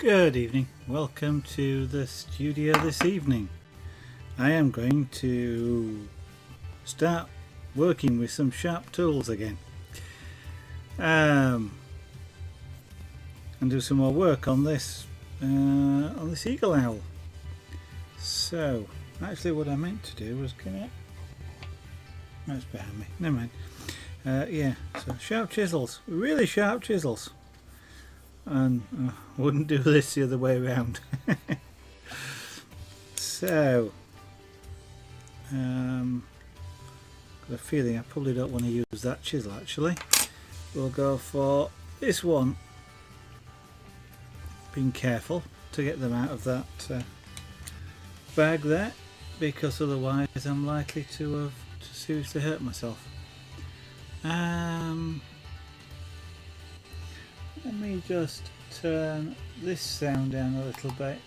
Good evening, welcome to the studio this evening. I am going to start working with some sharp tools again and do some more work on this eagle owl. So actually what I meant to do was that's behind me, never mind. So sharp chisels, really sharp chisels, and I wouldn't do this the other way around. So got a feeling I probably don't want to use that chisel. Actually, we'll go for this one, being careful to get them out of that bag there, because otherwise I'm likely to seriously hurt myself. Let me just turn this sound down a little bit.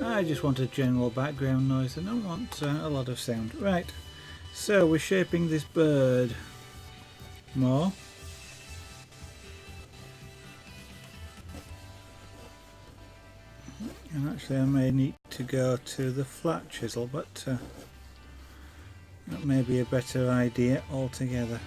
I just want a general background noise, I don't want a lot of sound. Right, so we're shaping this bird more. And actually I may need to go to the flat chisel, but that may be a better idea altogether.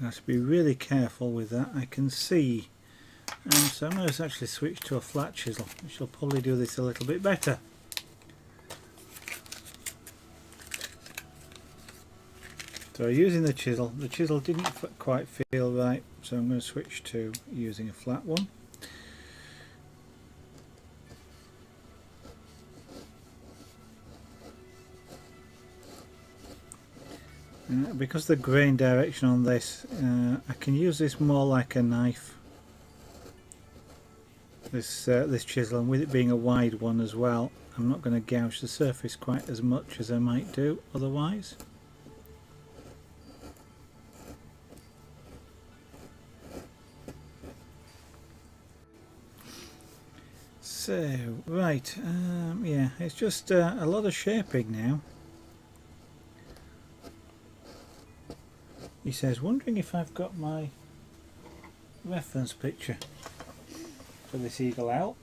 I have to be really careful with that. I can see, so I'm going to actually switch to a flat chisel, which will probably do this a little bit better. So using the chisel didn't quite feel right, so I'm going to switch to using a flat one. Because the grain direction on this, I can use this more like a knife, this chisel, and with it being a wide one as well, I'm not going to gouge the surface quite as much as I might do otherwise. So right, yeah, it's just a lot of shaping now. He says, wondering if I've got my reference picture for this eagle owl.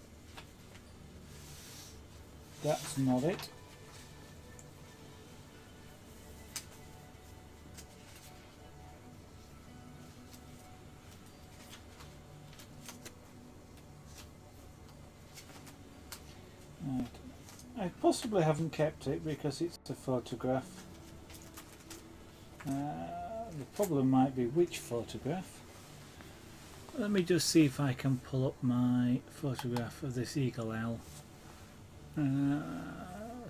That's not it. Right. I possibly haven't kept it because it's a photograph. The problem might be which photograph. Let me just see if I can pull up my photograph of this eagle owl.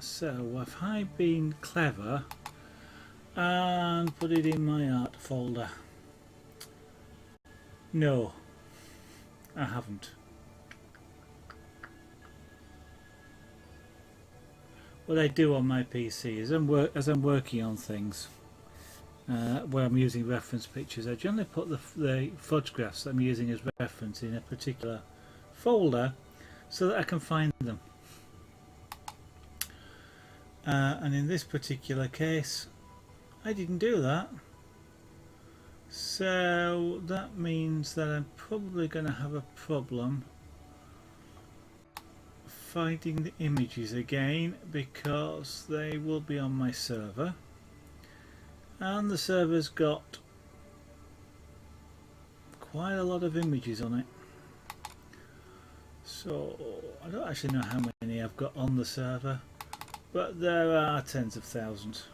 So have I been clever and put it in my art folder? No, I haven't. What I do on my PC is as I'm working on things where I'm using reference pictures, I generally put the photographs that I'm using as reference in a particular folder so that I can find them. And in this particular case I didn't do that, so that means that I'm probably going to have a problem finding the images again, because they will be on my server, and the server's got quite a lot of images on it. So I don't actually know how many I've got on the server, but there are tens of thousands.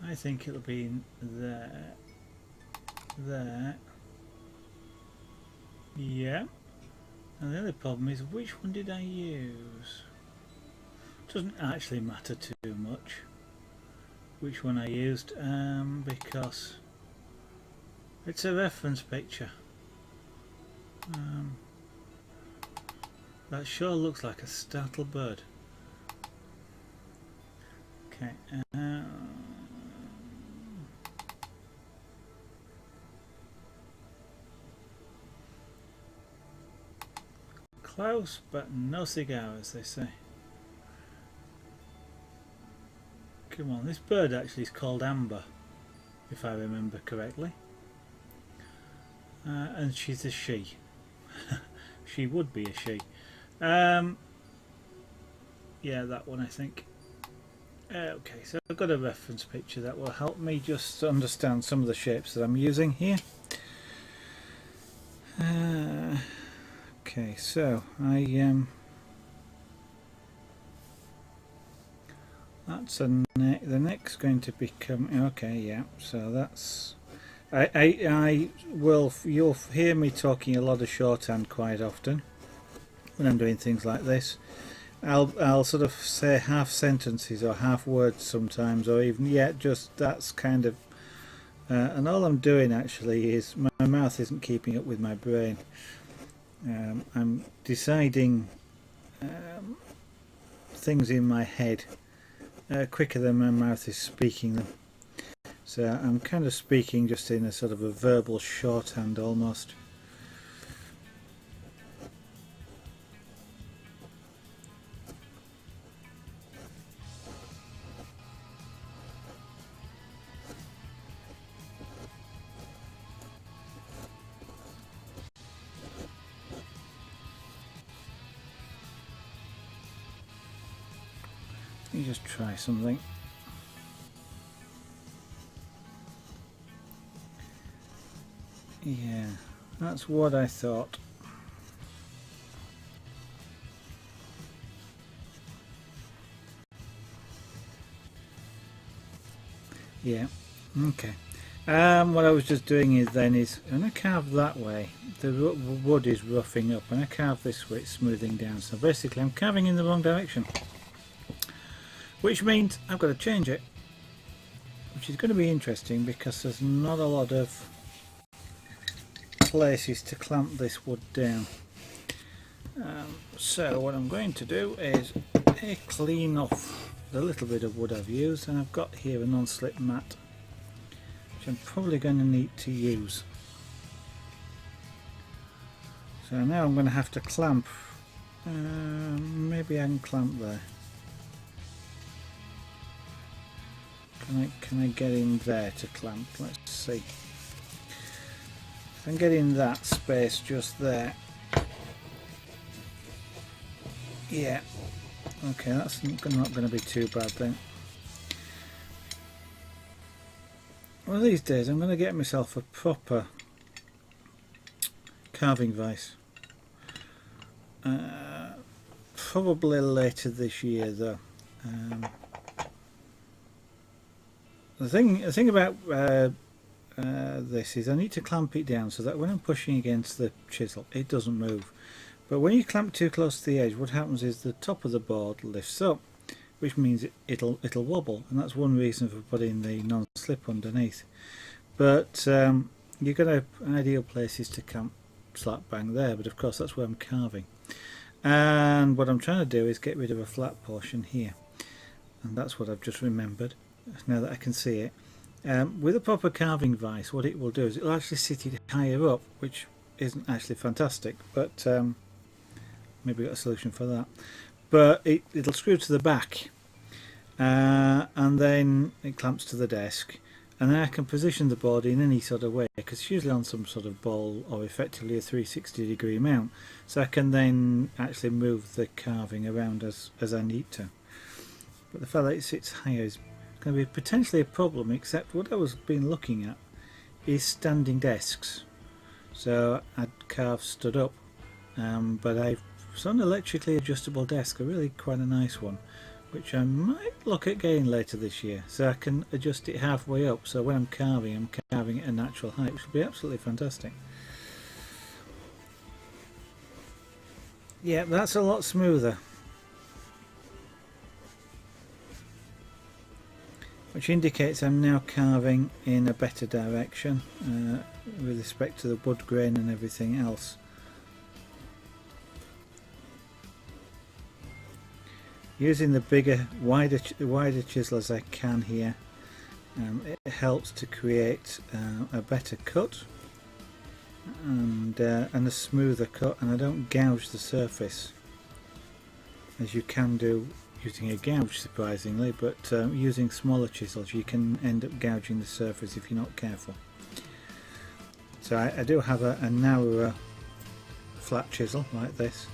I think it'll be in there, yeah. And the other problem is, which one did I use? Doesn't actually matter too much which one I used, because it's a reference picture. That sure looks like a startled bird. Okay. Close, but no cigar, as they say. Come on, this bird actually is called Amber, if I remember correctly. And she's a she. She would be a she. Yeah, that one I think. Okay, so I've got a reference picture that will help me just understand some of the shapes that I'm using here. Okay, so that's the neck's going to become okay. Yeah, so that's I will. You'll hear me talking a lot of shorthand quite often when I'm doing things like this. I'll sort of say half sentences or half words sometimes, or even just that's kind of. And all I'm doing actually is my mouth isn't keeping up with my brain. I'm deciding things in my head quicker than my mouth is speaking them. So I'm kind of speaking just in a sort of a verbal shorthand almost. Let me just try something. Yeah, that's what I thought. Yeah, okay. What I was just doing is when I carve that way, the wood is roughing up. When I carve this way, it's smoothing down. So basically I'm carving in the wrong direction, which means I've got to change it, which is going to be interesting because there's not a lot of places to clamp this wood down. So what I'm going to do is clean off the little bit of wood I've used, and I've got here a non-slip mat which I'm probably going to need to use. So now I'm going to have to clamp. Maybe I can clamp there. Can I get in there to clamp? Let's see. If I can get in that space just there. Yeah. Okay, that's not going to be too bad then. One of these days I'm going to get myself a proper carving vise. Probably later this year though. The thing about this is I need to clamp it down so that when I'm pushing against the chisel it doesn't move. But when you clamp too close to the edge, what happens is the top of the board lifts up, which means it'll wobble, and that's one reason for putting the non-slip underneath. But you've got an ideal places to camp slap bang there, but of course that's where I'm carving. And what I'm trying to do is get rid of a flat portion here, and that's what I've just remembered now that I can see it. With a proper carving vise, what it will do is it'll actually sit it higher up, which isn't actually fantastic, but maybe got a solution for that. But it'll screw to the back, and then it clamps to the desk, and then I can position the board in any sort of way because it's usually on some sort of ball or effectively a 360-degree mount, so I can then actually move the carving around as I need to. But the fact that it sits higher is going to be potentially a problem, except what I was been looking at is standing desks. So I'd carve stood up, but I've an electrically adjustable desk, a really quite a nice one, which I might look at getting later this year, so I can adjust it halfway up, so when I'm carving at a natural height, which will be absolutely fantastic. Yeah, that's a lot smoother, which indicates I'm now carving in a better direction with respect to the wood grain and everything else. Using the bigger, wider chisel as I can here, it helps to create a better cut and a smoother cut, and I don't gouge the surface as you can do using a gouge, surprisingly, but using smaller chisels you can end up gouging the surface if you're not careful. So I do have a narrower flat chisel like this,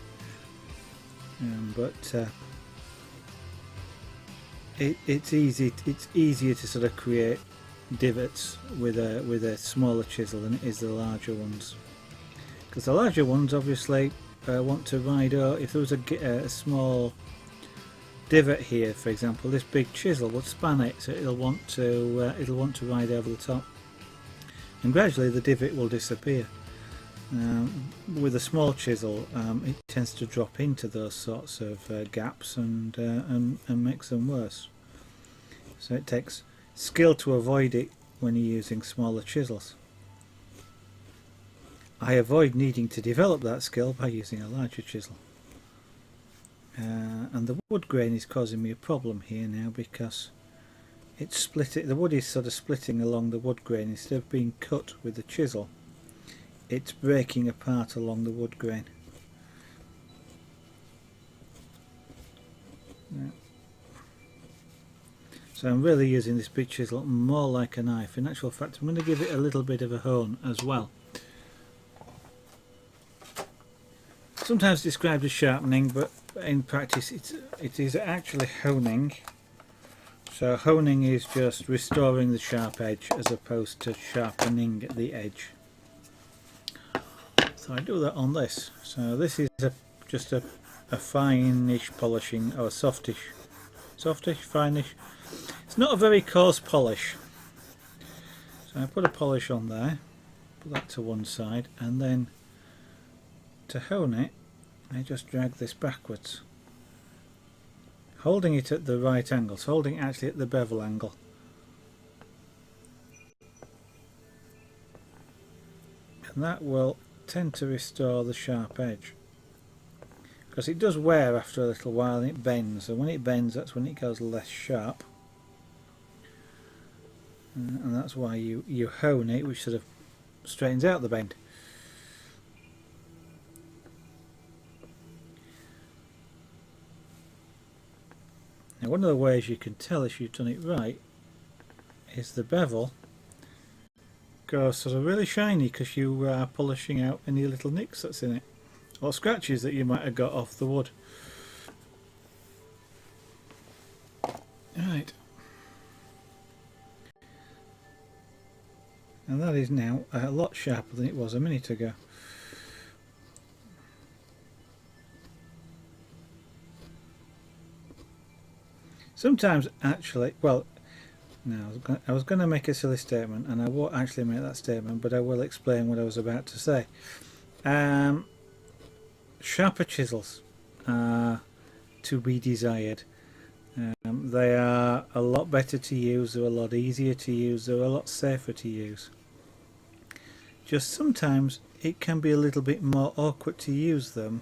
but it's easier to sort of create divots with a smaller chisel than it is the larger ones, because the larger ones obviously want to ride over. If there was a small divot here, for example, this big chisel would span it, so it'll want to ride over the top, and gradually the divot will disappear. With a small chisel, it tends to drop into those sorts of gaps and makes them worse. So it takes skill to avoid it when you're using smaller chisels. I avoid needing to develop that skill by using a larger chisel. And the wood grain is causing me a problem here now, because it's the wood is sort of splitting along the wood grain. Instead of being cut with the chisel, it's breaking apart along the wood grain. Yeah. So I'm really using this big chisel more like a knife. In actual fact, I'm going to give it a little bit of a hone as well. Sometimes described as sharpening, but in practice it is actually honing. So honing is just restoring the sharp edge as opposed to sharpening the edge. So I do that on this. So this is just a fine-ish polishing, or softish, fine-ish. It's not a very coarse polish. So I put a polish on there, put that to one side, and then to hone it, I just drag this backwards, holding it at the right angles, holding it actually at the bevel angle. And that will tend to restore the sharp edge, because it does wear after a little while and it bends, and when it bends that's when it goes less sharp, and that's why you hone it, which sort of straightens out the bend. Now one of the ways you can tell if you've done it right is the bevel goes sort of really shiny, because you are polishing out any little nicks that's in it, or scratches that you might have got off the wood. Right, and that is now a lot sharper than it was a minute ago. Sometimes actually, well, no, I was going to make a silly statement, and I won't actually make that statement, but I will explain what I was about to say. Sharper chisels are to be desired. They are a lot better to use, they're a lot easier to use, they're a lot safer to use. Just sometimes it can be a little bit more awkward to use them,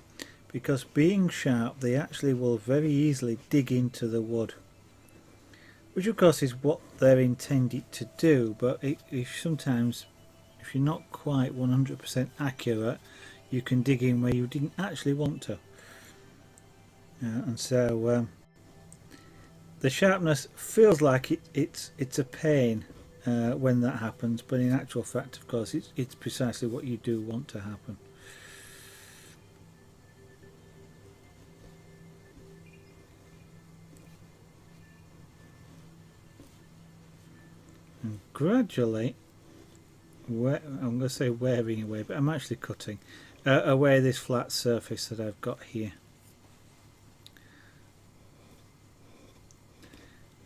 because being sharp they actually will very easily dig into the wood, which of course is what they're intended to do, but sometimes if you're not quite 100% accurate, you can dig in where you didn't actually want to, and so the sharpness feels like it's a pain when that happens, but in actual fact of course it's precisely what you do want to happen. And gradually, I'm going to say wearing away, but I'm actually cutting away this flat surface that I've got here.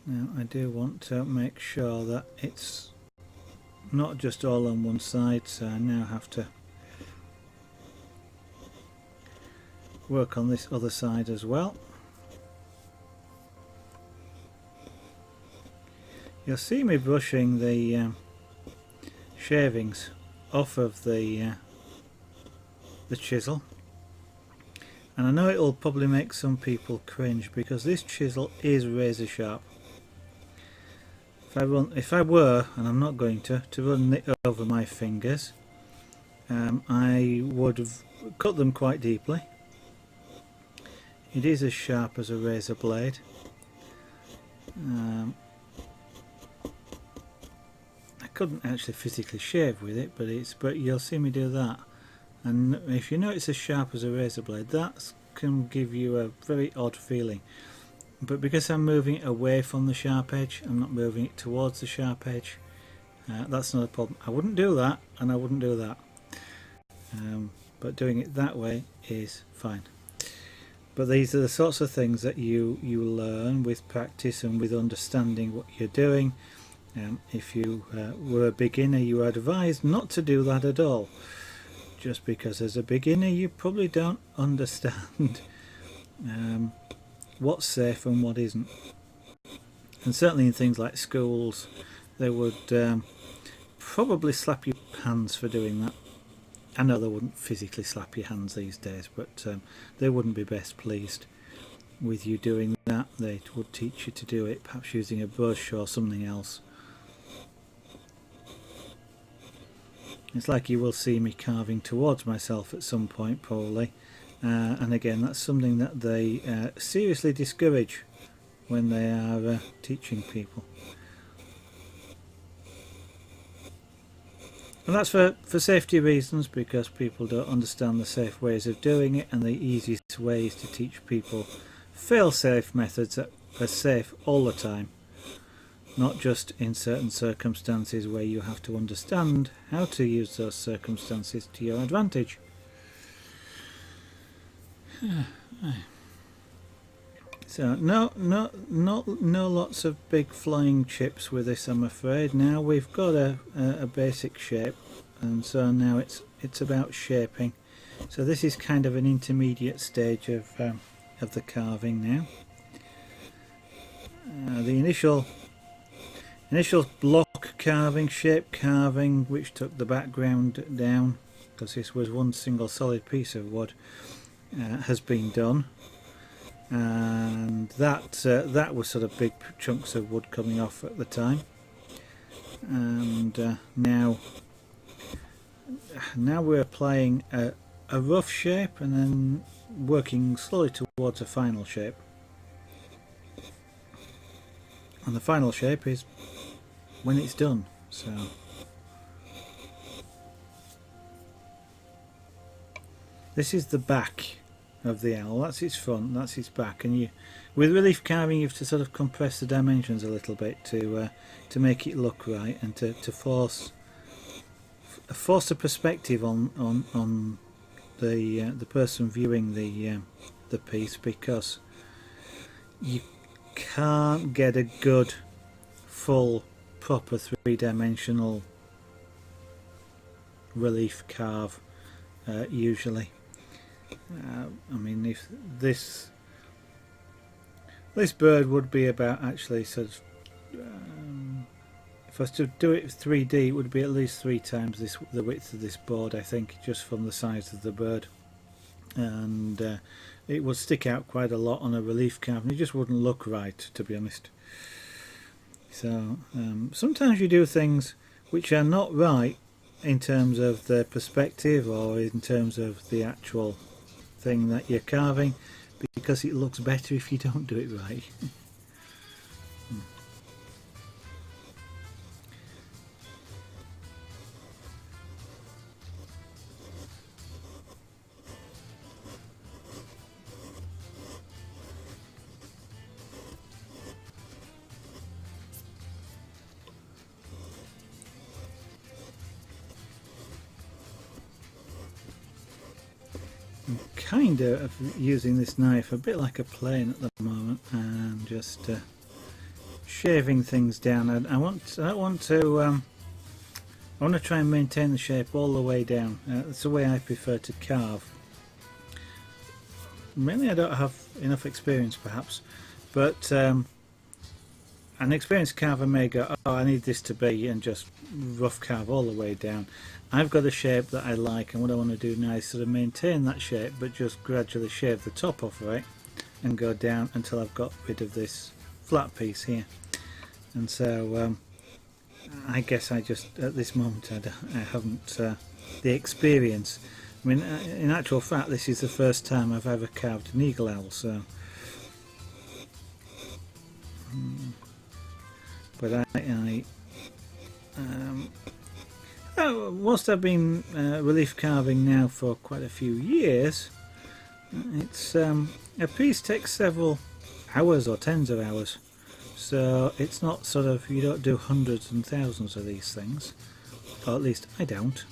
Now I do want to make sure that it's not just all on one side, so I now have to work on this other side as well. You'll see me brushing the shavings off of the chisel, And I know it'll probably make some people cringe because this chisel is razor sharp. If I were, and I'm not going to run it over my fingers, I would have cut them quite deeply. It is as sharp as a razor blade. I couldn't actually physically shave with it, but you'll see me do that. And if you know it's as sharp as a razor blade, that can give you a very odd feeling. But because I'm moving it away from the sharp edge, I'm not moving it towards the sharp edge, that's not a problem. I wouldn't do that, and I wouldn't do that. But doing it that way is fine. But these are the sorts of things that you learn with practice and with understanding what you're doing. If you were a beginner, you are advised not to do that at all, just because as a beginner you probably don't understand what's safe and what isn't. And certainly in things like schools, they would probably slap your hands for doing that. I know they wouldn't physically slap your hands these days, but they wouldn't be best pleased with you doing that. They would teach you to do it, perhaps using a brush or something else. It's like you will see me carving towards myself at some point probably, and again that's something that they seriously discourage when they are teaching people. And that's for safety reasons, because people don't understand the safe ways of doing it, and the easiest way is to teach people fail-safe methods that are safe all the time, not just in certain circumstances where you have to understand how to use those circumstances to your advantage. So no lots of big flying chips with this, I'm afraid. Now we've got a basic shape, and so now it's about shaping. So this is kind of an intermediate stage of the carving now. The initial block carving, shape carving, which took the background down because this was one single solid piece of wood, has been done. And that was sort of big chunks of wood coming off at the time, and now we're applying a rough shape and then working slowly towards a final shape, and the final shape is when it's done. So this is the back of the owl, that's its front, that's its back, and with relief carving you have to sort of compress the dimensions a little bit to make it look right, and to force a perspective on the person viewing the piece, because you can't get a good full proper three-dimensional relief carve usually. I mean, if this bird would be about, actually sort of, if I was to do it 3D, it would be at least 3 times the width of this board, I think, just from the size of the bird, and it would stick out quite a lot on a relief carve, and it just wouldn't look right, to be honest. So sometimes you do things which are not right in terms of the perspective or in terms of the actual thing that you're carving, because it looks better if you don't do it right. Kind of using this knife a bit like a plane at the moment, and just shaving things down. I want to try and maintain the shape all the way down. That's the way I prefer to carve. Mainly I don't have enough experience perhaps, but an experienced carver may go, oh, I need this to be, and just rough carve all the way down. I've got a shape that I like, and what I want to do now is sort of maintain that shape, but just gradually shave the top off of it and go down until I've got rid of this flat piece here. And so I guess I just, at this moment, I haven't the experience. I mean, in actual fact, this is the first time I've ever carved an eagle owl, so but whilst I've been relief carving now for quite a few years, it's a piece takes several hours or tens of hours, so it's not sort of, you don't do hundreds and thousands of these things, or at least I don't.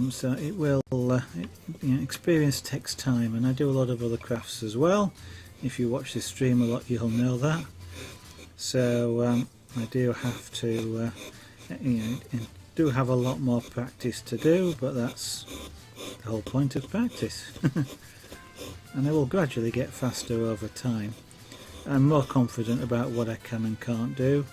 So it will, experience takes time, and I do a lot of other crafts as well. If you watch this stream a lot, you'll know that. So I do have to, do have a lot more practice to do, but that's the whole point of practice. And I will gradually get faster over time. I'm more confident about what I can and can't do.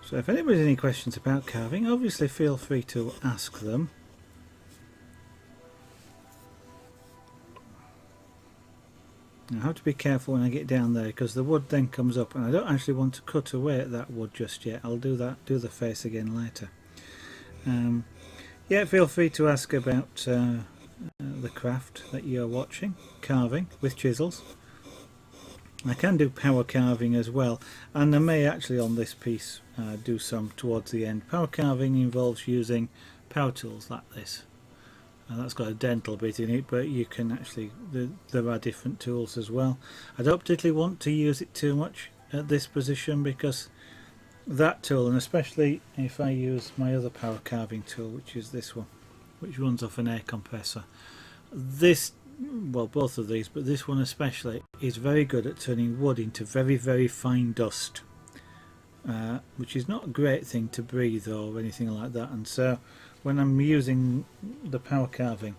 So if anybody's any questions about carving, obviously feel free to ask them. I have to be careful when I get down there, because the wood then comes up, and I don't actually want to cut away at that wood just yet. I'll do the face again later. Yeah, feel free to ask about the craft that you're watching, carving with chisels. I can do power carving as well, and I may actually on this piece do some towards the end. Power carving involves using power tools like this. That's got a dental bit in it, but you can actually, there are different tools as well. I don't particularly want to use it too much at this position, because that tool, and especially if I use my other power carving tool, which is this one, which runs off an air compressor, this, well, both of these, but this one especially, is very good at turning wood into very, very fine dust, which is not a great thing to breathe or anything like that. And so when I'm using the power carving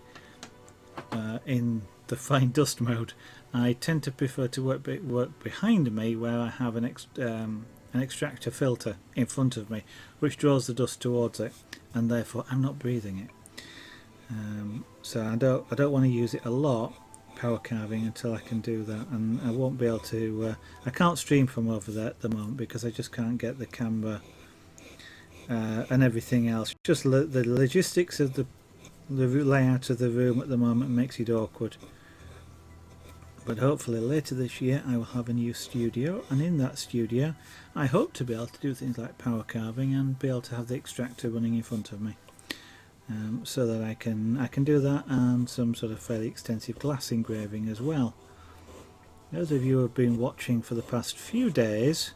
in the fine dust mode, I tend to prefer to work behind me, where I have an extractor filter in front of me, which draws the dust towards it, and therefore I'm not breathing it. So I don't want to use it a lot, power carving, until I can do that, and I won't be able to. I can't stream from over there at the moment, because I just can't get the camera and everything else. Just the logistics of the layout of the room at the moment makes it awkward. But hopefully later this year I will have a new studio, and in that studio I hope to be able to do things like power carving and be able to have the extractor running in front of me. So that I can do that, and some sort of fairly extensive glass engraving as well. Those of you who have been watching for the past few days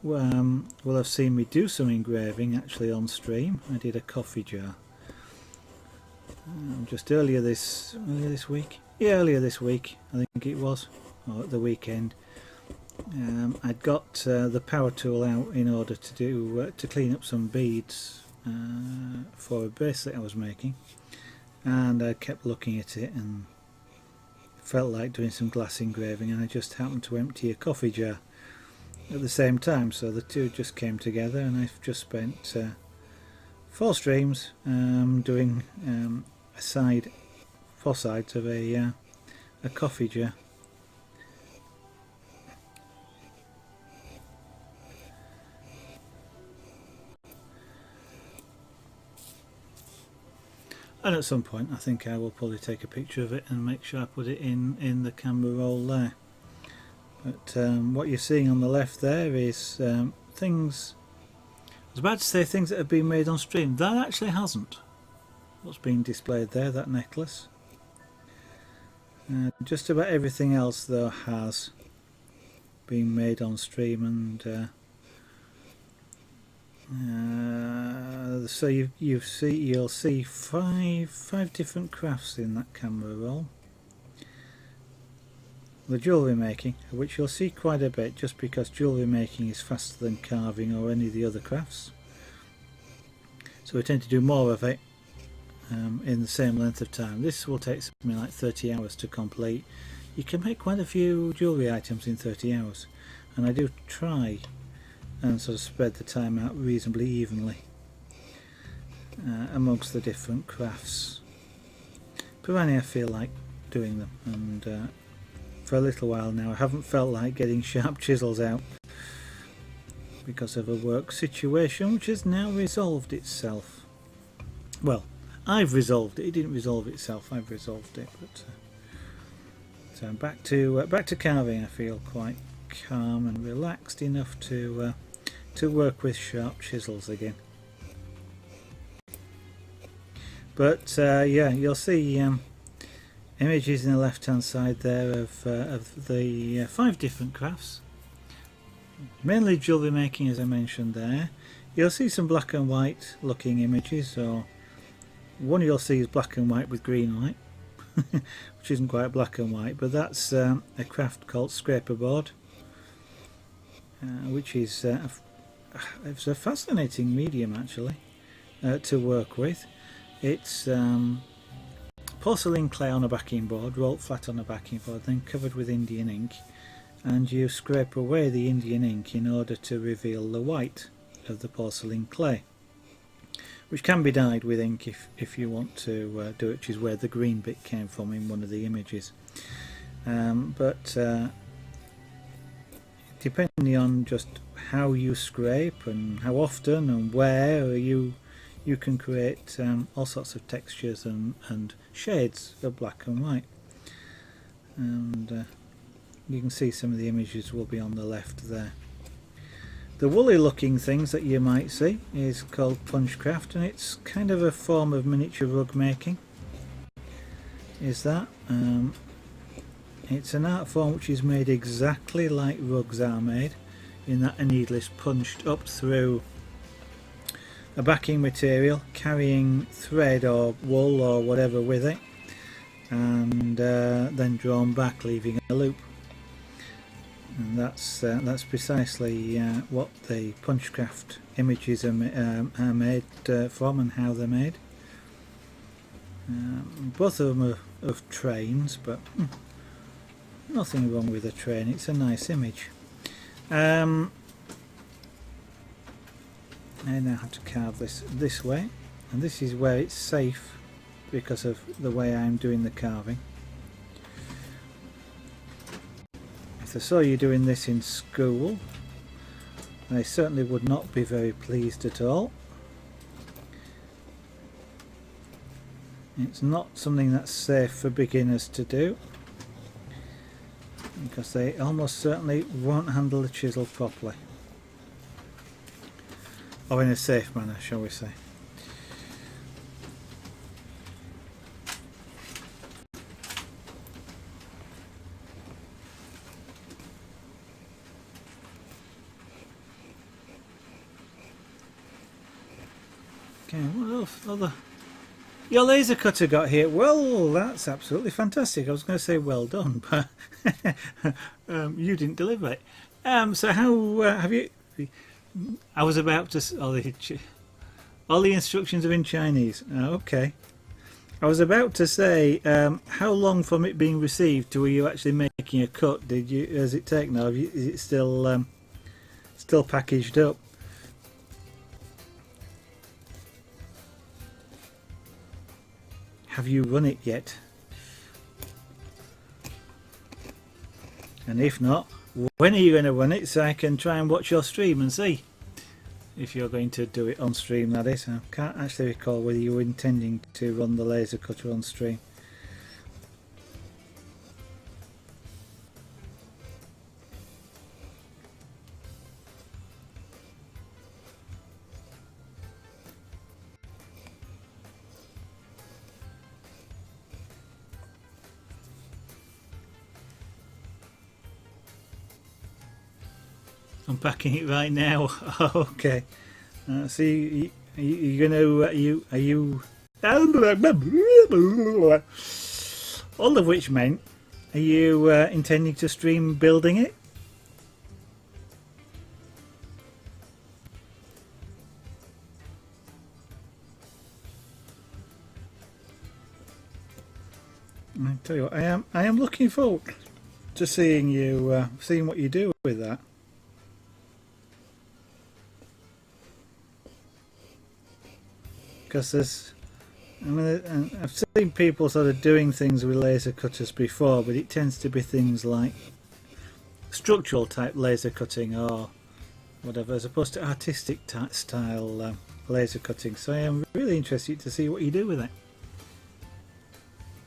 will have seen me do some engraving actually on stream. I did a coffee jar just earlier this week. Yeah, earlier this week I think it was, or at the weekend. I'd got the power tool out in order to do to clean up some beads for a bracelet I was making, and I kept looking at it and felt like doing some glass engraving, and I just happened to empty a coffee jar at the same time, so the two just came together, and I've just spent 4 streams doing four sides of a coffee jar. And at some point I think I will probably take a picture of it and make sure I put it in the camera roll there. But what you're seeing on the left there is things, I was about to say things that have been made on stream. That actually hasn't. What's being displayed there, that necklace. Just about everything else though has been made on stream, and so you'll see five different crafts in that camera roll. the jewellery making, which you'll see quite a bit just because jewellery making is faster than carving or any of the other crafts. So we tend to do more of it in the same length of time. This will take something like 30 hours to complete. You can make quite a few jewellery items in 30 hours, and I do try and sort of spread the time out reasonably evenly amongst the different crafts, providing I feel like doing them. And for a little while now I haven't felt like getting sharp chisels out because of a work situation which has now resolved itself. Well, I've resolved it. It didn't resolve itself. I've resolved it. But so I'm back to carving. I feel quite calm and relaxed enough to work with sharp chisels again. But yeah, you'll see images in the left hand side there of the 5 different crafts, mainly jewellery making, as I mentioned there. You'll see some black and white looking images, or one you'll see is black and white with green light which isn't quite black and white, but that's a craft called scraper board, which is it's a fascinating medium actually to work with. It's porcelain clay on a backing board, rolled flat on a backing board, then covered with Indian ink, and you scrape away the Indian ink in order to reveal the white of the porcelain clay, which can be dyed with ink if you want to do it, which is where the green bit came from in one of the images. But depending on just how you scrape and how often and where, you can create all sorts of textures and shades of black and white. And you can see some of the images will be on the left there. The woolly looking things that you might see is called punchcraft, and it's kind of a form of miniature rug making. Is that it's an art form which is made exactly like rugs are made, in that a needle is punched up through a backing material carrying thread or wool or whatever with it, and then drawn back, leaving a loop. And that's precisely what the punchcraft images are made from, and how they're made. Both of them are of trains, but nothing wrong with a train. It's a nice image. I now have to carve this way, and this is where it's safe because of the way I'm doing the carving. If they saw you doing this in school, they certainly would not be very pleased at all. It's not something that's safe for beginners to do, because they almost certainly won't handle the chisel properly, or in a safe manner, shall we say. Okay, what else? Your laser cutter got here. Well, that's absolutely fantastic. I was going to say well done, but you didn't deliver it. So how have you? I was about to. All the instructions are in Chinese. Okay. I was about to say, how long from it being received to were you actually making a cut? Does it take now? Is it still packaged up? Have you run it yet? And if not, when are you going to run it, so I can try and watch your stream and see if you're going to do it on stream, that is. I can't actually recall whether you were intending to run the laser cutter on stream. I'm packing it right now. Okay. So you're going to all of which meant Are you intending to stream building it? I tell you what, I am looking forward to seeing you seeing what you do with that. Because I've seen people sort of doing things with laser cutters before, but it tends to be things like structural type laser cutting or whatever, as opposed to artistic style laser cutting. So I am really interested to see what you do with it.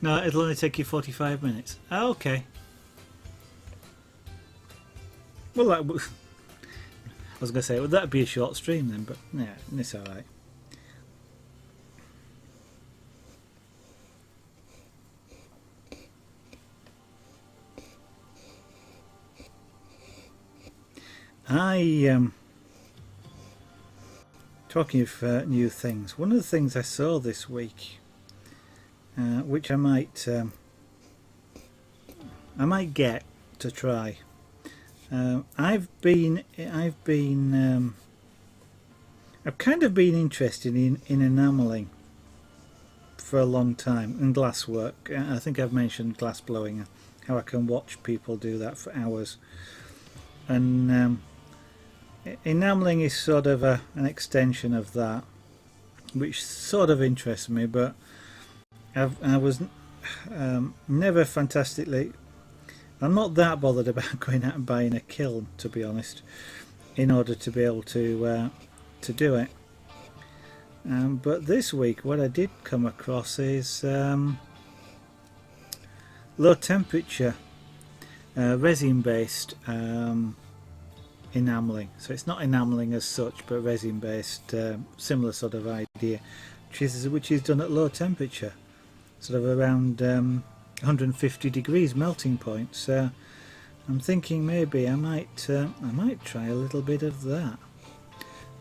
No, it'll only take you 45 minutes. Oh, okay. Well, I was going to say, well, that'd be a short stream then, but yeah, it's alright. Talking of new things, one of the things I saw this week, which I might get to try. I've kind of been interested in enamelling for a long time, and glass work. I think I've mentioned glass blowing, how I can watch people do that for hours, and enamelling is sort of an extension of that, which sort of interests me, but I was never fantastically. I'm not that bothered about going out and buying a kiln, to be honest, in order to be able to do it. But this week, what I did come across is low temperature resin-based enamelling. So it's not enamelling as such, but resin-based, similar sort of idea, which is done at low temperature, sort of around 150 degrees melting point. So I'm thinking maybe I might try a little bit of that.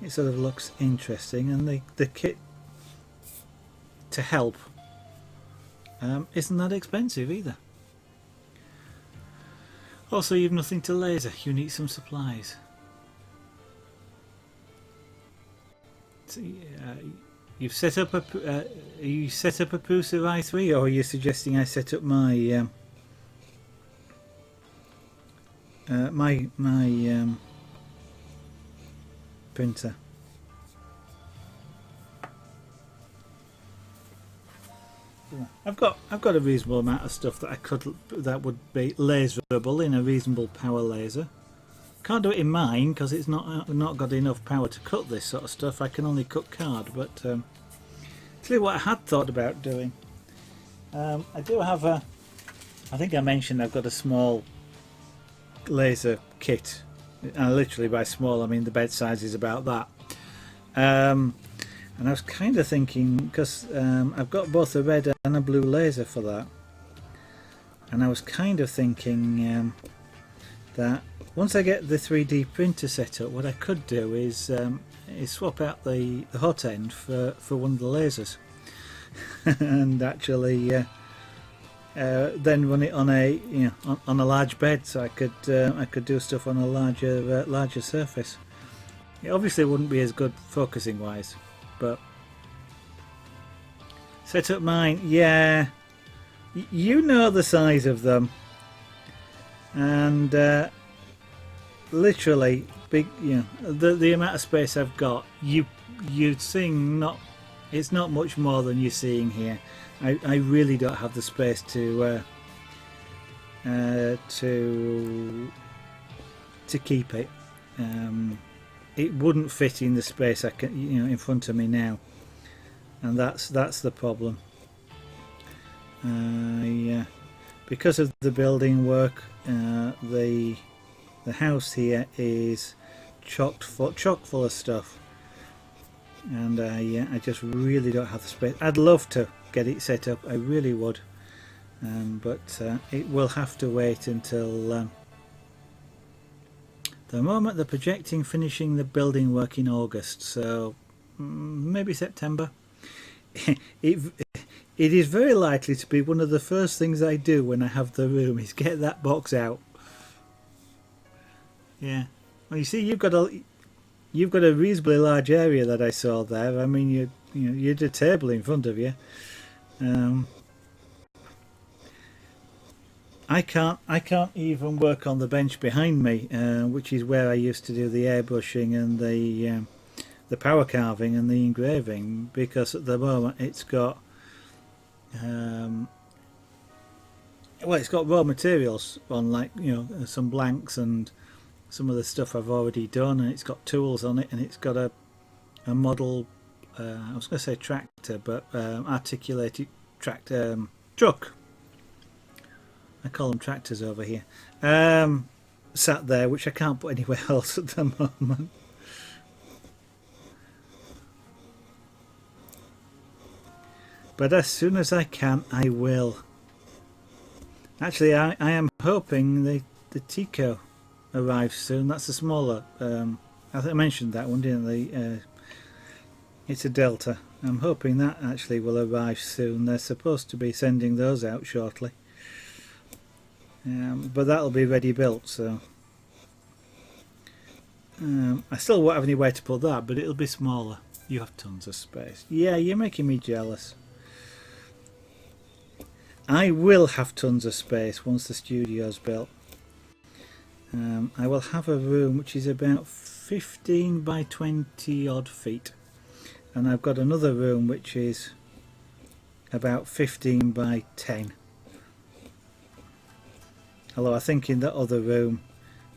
It sort of looks interesting, and the kit to help isn't that expensive either. Also, you've nothing to laser, you need some supplies. So, you've set up you set up a Prusa i3, or are you suggesting I set up my my printer? I've got a reasonable amount of stuff that would be laserable in a reasonable power laser. Can't do it in mine because it's not got enough power to cut this sort of stuff. I can only cut card. But tell you what I had thought about doing. I do have I think I mentioned I've got a small laser kit. And literally by small I mean the bed size is about that. And I was kind of thinking, because I've got both a red and a blue laser for that, and I was kind of thinking that once I get the 3D printer set up, what I could do is swap out the hot end for one of the lasers and actually then run it on a on a large bed, so I could do stuff on a larger surface. It obviously wouldn't be as good focusing wise, but set up mine, yeah, you know the size of them, and literally big, the amount of space I've got, you're seeing it's not much more than you're seeing here. I really don't have the space to keep it. It wouldn't fit in the space I can, in front of me now, and that's the problem. Because of the building work, the house here is chock full of stuff, and I just really don't have the space. I'd love to get it set up, I really would, but it will have to wait until the moment they're projecting finishing the building work in August, so maybe September. it is very likely to be one of the first things I do when I have the room is get that box out. Yeah. Well, you see, you've got a reasonably large area that I saw there. I mean, you had a table in front of you. I can't even work on the bench behind me, which is where I used to do the airbrushing and the power carving and the engraving, because at the moment it's got it's got raw materials on, like, some blanks and some of the stuff I've already done, and it's got tools on it, and it's got a model, I was going to say tractor, but articulated tractor truck. I call them tractors over here. Sat there, which I can't put anywhere else at the moment. But as soon as I can, I will. Actually, I am hoping the Tico arrives soon. That's a smaller. I think I mentioned that one, didn't I? It's a Delta. I'm hoping that actually will arrive soon. They're supposed to be sending those out shortly. But that'll be ready built, so I still won't have anywhere to put that, but it'll be smaller. You have tons of space. Yeah, you're making me jealous. I will have tons of space once the studio's built. I will have a room which is about 15 by 20 odd feet, and I've got another room which is about 15 by 10. Although I think in that other room,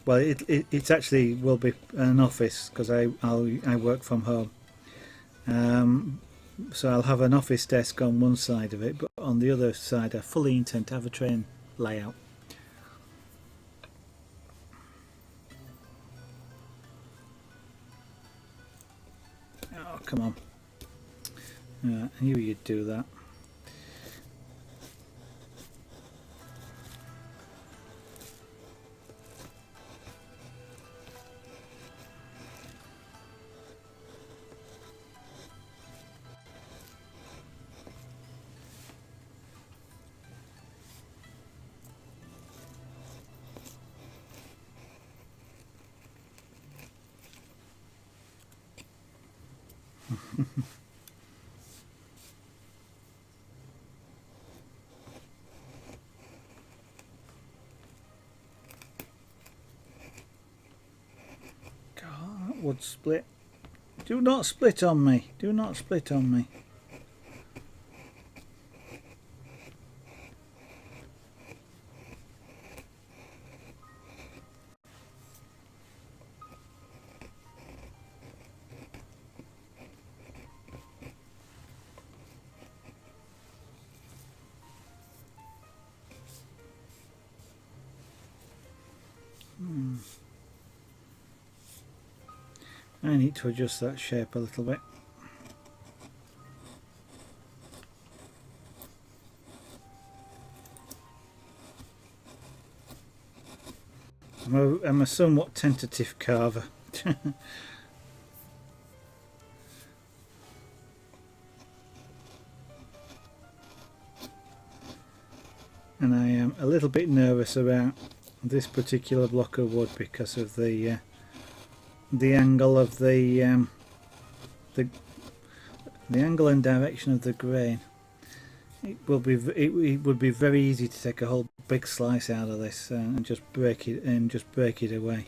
well, it actually will be an office, because I work from home. So I'll have an office desk on one side of it, but on the other side I fully intend to have a train layout. Oh, come on. I knew you'd do that. God, would split. Do not split on me. Do not split on me. I need to adjust that shape a little bit. I'm a somewhat tentative carver. And I am a little bit nervous about this particular block of wood because of the angle of the angle and direction of the grain. It would be very easy to take a whole big slice out of this and just break it away,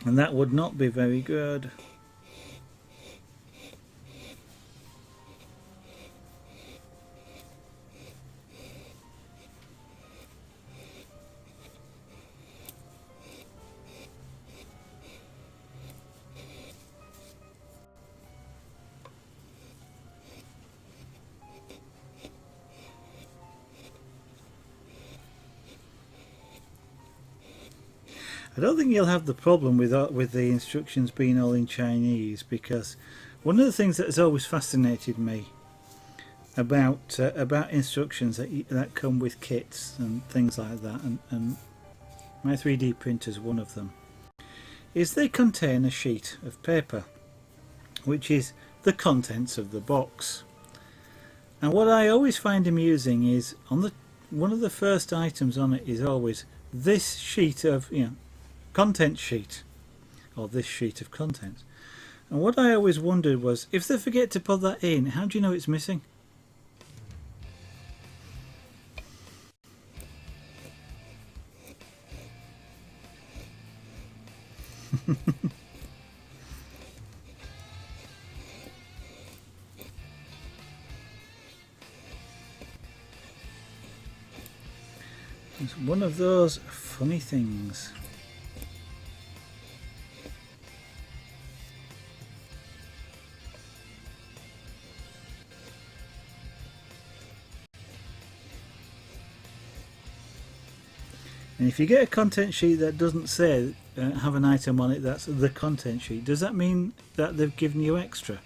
and that would not be very good. I don't think you'll have the problem with the instructions being all in Chinese, because one of the things that has always fascinated me about instructions that come with kits and things like that, and my 3D printer is one of them, is they contain a sheet of paper which is the contents of the box. And what I always find amusing is on the one of the first items on it is always this sheet of content sheet, or this sheet of contents. And what I always wondered was, if they forget to put that in, how do you know it's missing? It's one of those funny things. And if you get a content sheet that doesn't say have an item on it that's the content sheet, does that mean that they've given you extra?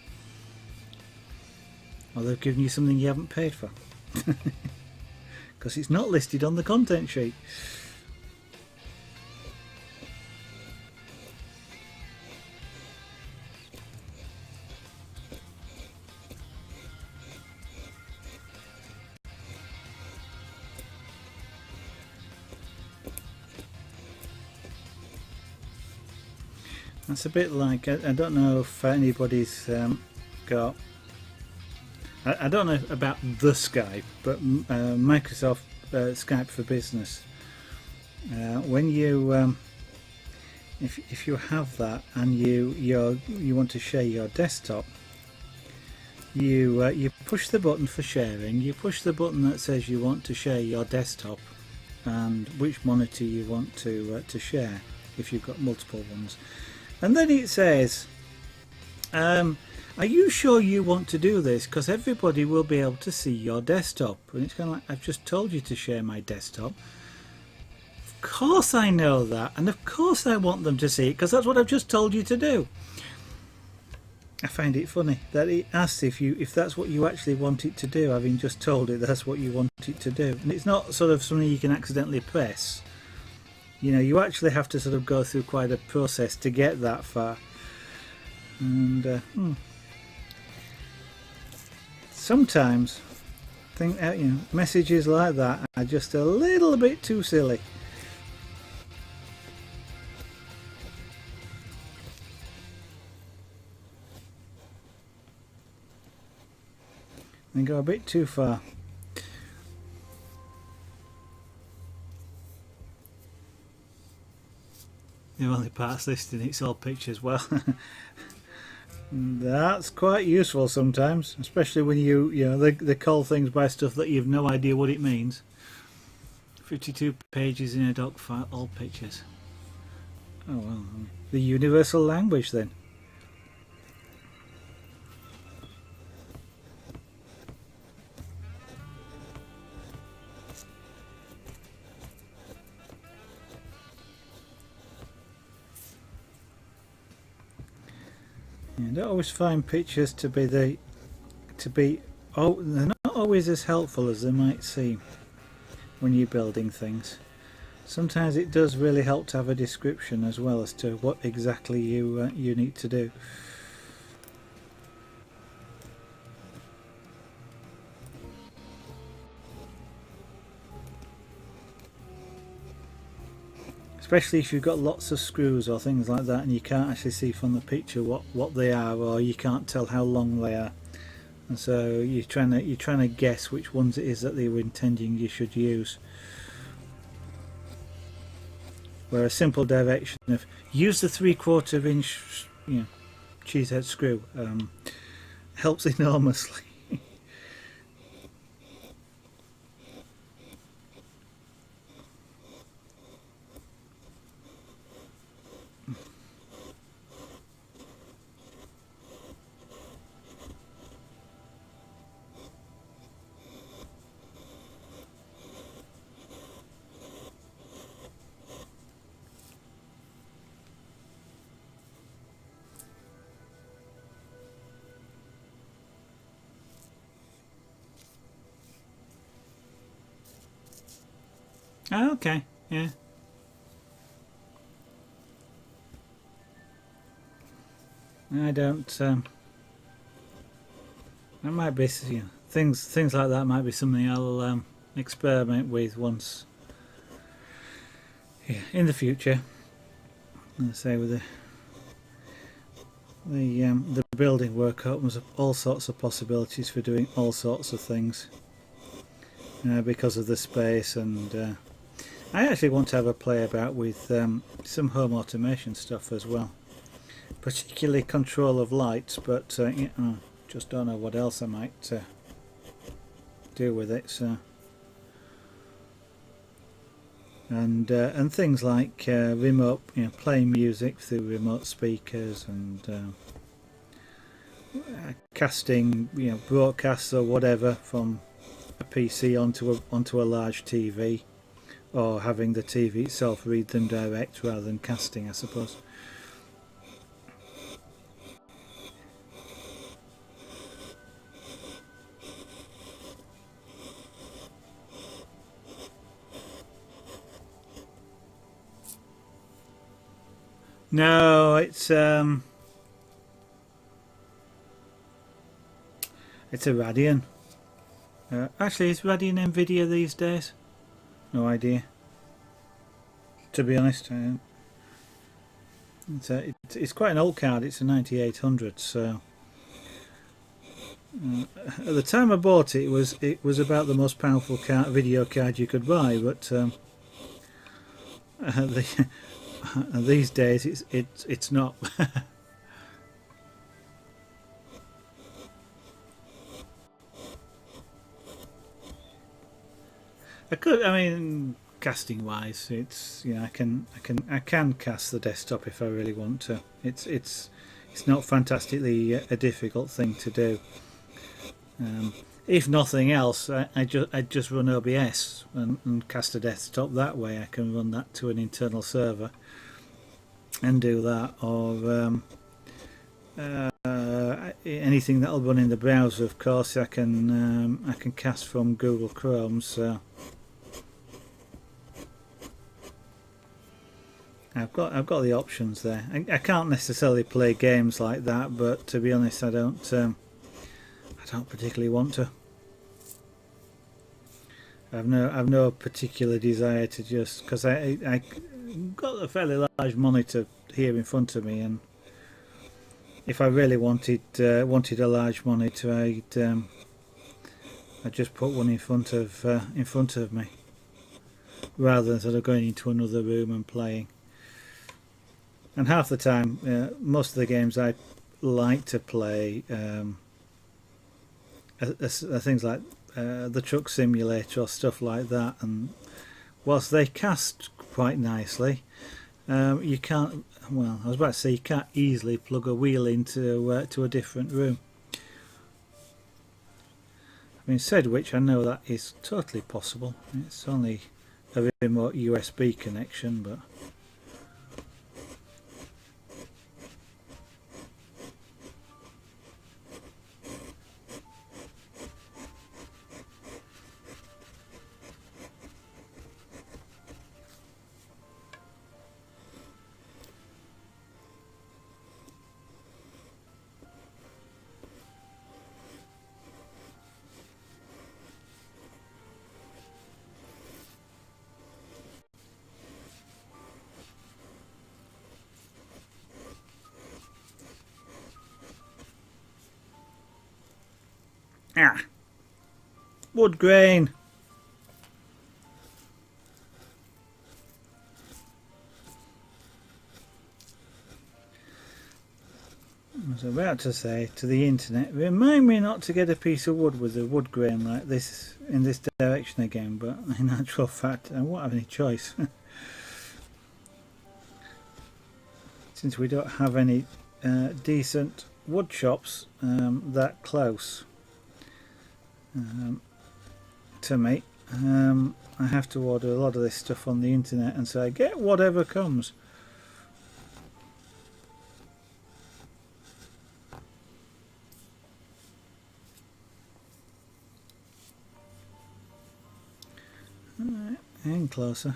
Or they've given you something you haven't paid for? Because it's not listed on the content sheet. That's a bit like, I don't know if anybody's got, I don't know about the Skype, but Microsoft Skype for Business. When you, if you have that and you want to share your desktop, you push the button for sharing. You push the button that says you want to share your desktop and which monitor you want to share if you've got multiple ones. And then it says, are you sure you want to do this? Because everybody will be able to see your desktop. And it's kind of like, I've just told you to share my desktop. Of course I know that. And of course I want them to see it, because that's what I've just told you to do. I find it funny that it asks if that's what you actually want it to do, having just told it that's what you want it to do. And it's not sort of something you can accidentally press. You know, you actually have to sort of go through quite a process to get that far. And sometimes I think messages like that are just a little bit too silly. They go a bit too far. The only parts listed, it's all pictures. Well, that's quite useful sometimes, especially when they call things by stuff that you've no idea what it means. 52 pages in a doc file, all pictures. Oh well, the universal language then. I don't always find pictures to be they're not always as helpful as they might seem when you're building things. Sometimes it does really help to have a description as well as to what exactly you need to do. Especially if you've got lots of screws or things like that and you can't actually see from the picture what they are, or you can't tell how long they are, and so you're trying to guess which ones it is that they were intending you should use. Where a simple direction of use the 3/4 inch cheesehead screw helps enormously. Oh, okay, yeah. I don't. That might be things like that might be something I'll experiment with once, yeah, in the future. Let's say with the building work opens up all sorts of possibilities for doing all sorts of things because of the space, and I actually want to have a play about with some home automation stuff as well, particularly control of lights, but just don't know what else I might do with it. So and things like remote, playing music through remote speakers, and casting, broadcasts or whatever from a PC onto a large TV, or having the TV itself read them direct rather than casting, I suppose. No, it's a Radeon. Actually, is Radeon Nvidia these days? No idea. To be honest, it's quite an old card. It's a 9800. So at the time I bought it, it was about the most powerful video card you could buy. But these days, it's not. I mean, casting wise, it's I can cast the desktop if I really want to. It's not fantastically a difficult thing to do. If nothing else, I just run OBS and cast a desktop that way. I can run that to an internal server and do that, or anything that'll run in the browser. Of course, I can cast from Google Chrome. So I've got the options there. I can't necessarily play games like that, but to be honest, I don't particularly want to. I've no particular desire to, just because I got a fairly large monitor here in front of me, and if I really wanted a large monitor, I'd just put one in front of me, rather than sort of going into another room and playing. And half the time, most of the games I like to play are things like the Truck Simulator or stuff like that. And whilst they cast quite nicely, you can't. Well, I was about to say you can't easily plug a wheel into to a different room. Having said which, I know that is totally possible. It's only a remote USB connection, but. Ah, wood grain. I was about to say to the internet, remind me not to get a piece of wood with a wood grain like this in this direction again, but in actual fact I won't have any choice. Since we don't have any decent wood shops that close to me, I have to order a lot of this stuff on the internet and say get whatever comes. Alright, and closer.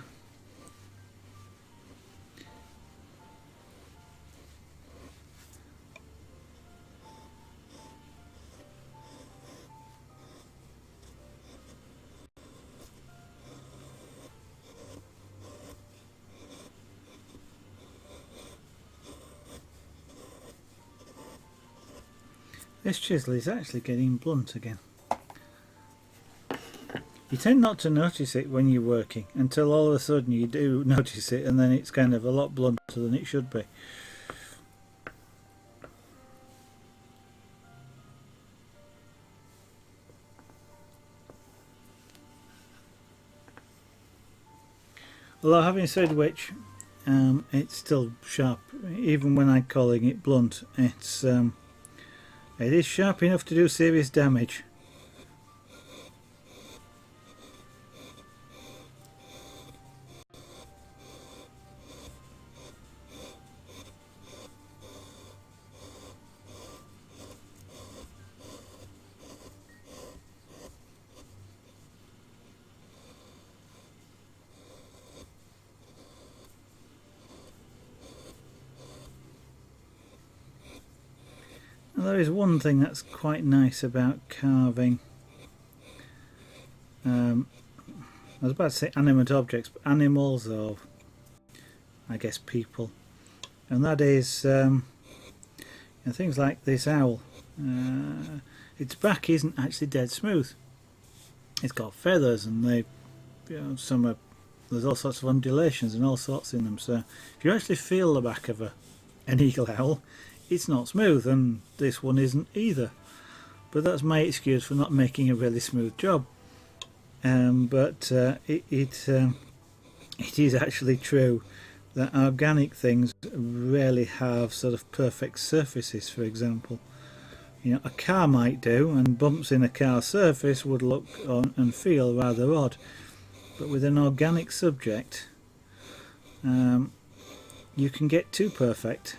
This chisel is actually getting blunt again. You tend not to notice it when you're working until all of a sudden you do notice it, and then it's kind of a lot blunter than it should be. Although having said which, it's still sharp. Even when I'm calling it blunt, it is sharp enough to do serious damage. Now, there is one thing that's quite nice about carving. I was about to say animate objects, but animals, or I guess people, and that is things like this owl. Its back isn't actually dead smooth. It's got feathers, and they, there's all sorts of undulations and all sorts in them. So if you actually feel the back of an eagle owl, it's not smooth, and this one isn't either. But that's my excuse for not making a really smooth job. But it is actually true that organic things rarely have sort of perfect surfaces. For example, a car might do, and bumps in a car surface would look and feel rather odd. But with an organic subject, you can get too perfect.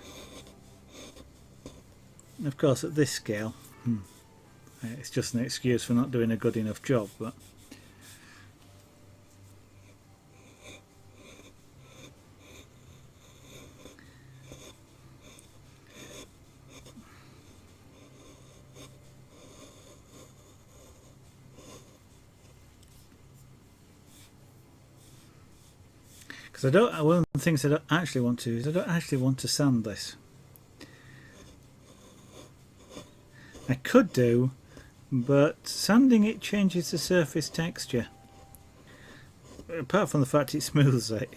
Of course, at this scale, it's just an excuse for not doing a good enough job. But because one of the things I don't actually want to do is I don't actually want to sand this. I could do, but sanding it changes the surface texture. Apart from the fact it smooths it,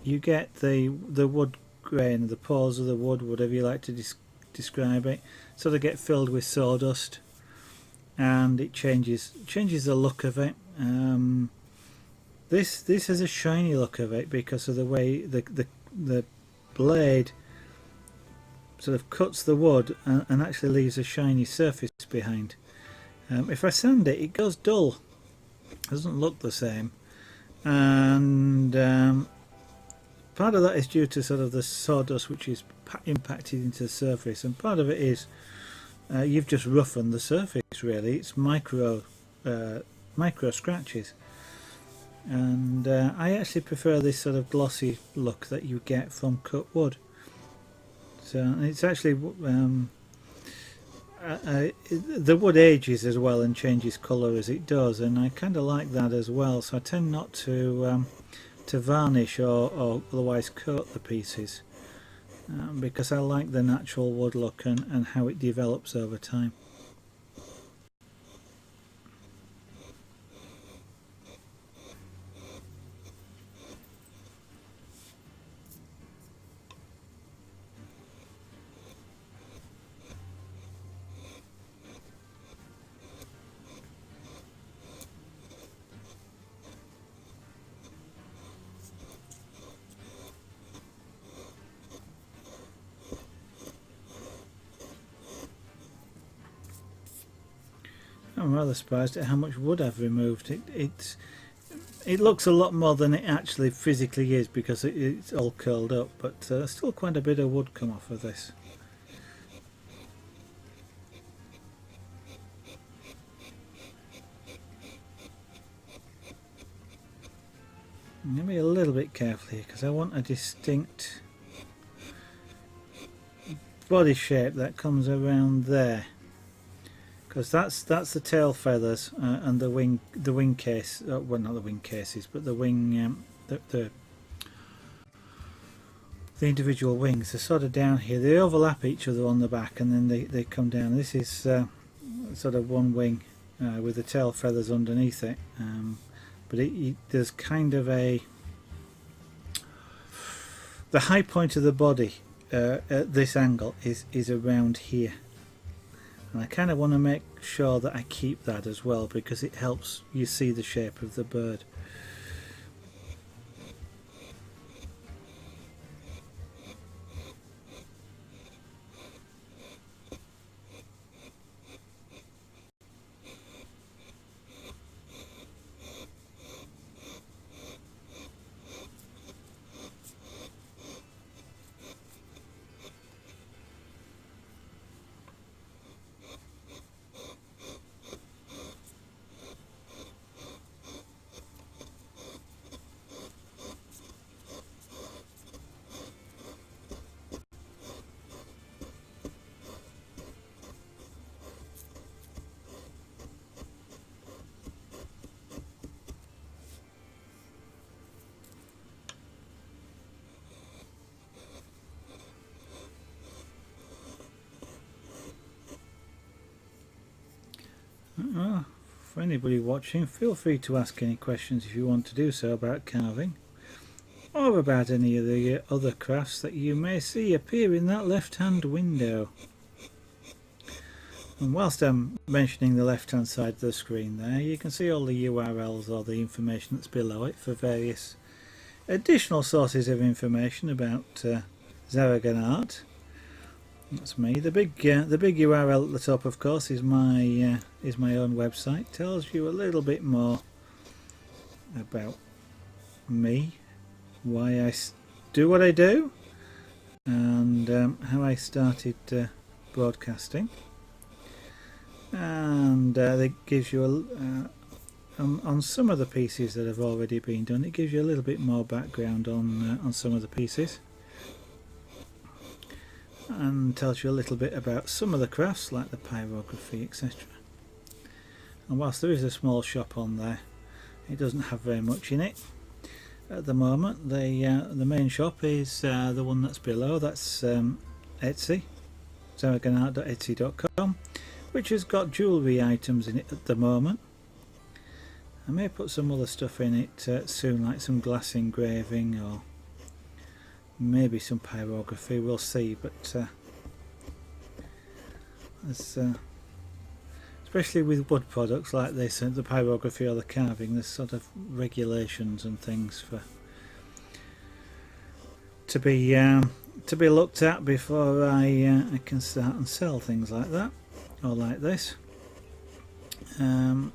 you get the wood grain, the pores of the wood, whatever you like to describe it, sort of get filled with sawdust, and it changes the look of it. This has a shiny look of it because of the way the blade sort of cuts the wood and actually leaves a shiny surface behind. If I sand it, it goes dull. It doesn't look the same, and part of that is due to sort of the sawdust which is impacted into the surface, and part of it is you've just roughened the surface. Really, it's micro scratches, and I actually prefer this sort of glossy look that you get from cut wood. So it's actually the wood ages as well and changes colour as it does, and I kind of like that as well. So I tend not to varnish or otherwise coat the pieces because I like the natural wood look and how it develops over time. I'm rather surprised at how much wood I've removed. It looks a lot more than it actually physically is because it's all curled up, but still quite a bit of wood come off of this. I'm going to be a little bit careful here because I want a distinct body shape that comes around there, because that's the tail feathers and the wing case. Well, not the wing cases, but the wing the the individual wings. They're sort of down here. They overlap each other on the back, and then they come down. This is sort of one wing with the tail feathers underneath it. But there's kind of the high point of the body at this angle is around here, and I kind of want to make sure that I keep that as well, because it helps you see the shape of the bird. Well, for anybody watching, feel free to ask any questions if you want to do so about carving, or about any of the other crafts that you may see appear in that left hand window. And whilst I'm mentioning the left hand side of the screen there, you can see all the URLs or the information that's below it for various additional sources of information about Zaragan art. That's me. The big URL at the top, of course, is my own website. Tells you a little bit more about me, why I do what I do, and how I started broadcasting. And it gives you on some of the pieces that have already been done. It gives you a little bit more background on some of the pieces, and tells you a little bit about some of the crafts like the pyrography, etc. And whilst there is a small shop on there, it doesn't have very much in it at the moment. The main shop is the one that's below. That's Etsy, zaraganart.etsy.com, which has got jewellery items in it at the moment. I may put some other stuff in it soon, like some glass engraving or maybe some pyrography, we'll see. But especially with wood products like this, the pyrography or the carving, there's sort of regulations and things to be looked at before I can start and sell things like that, or like this. And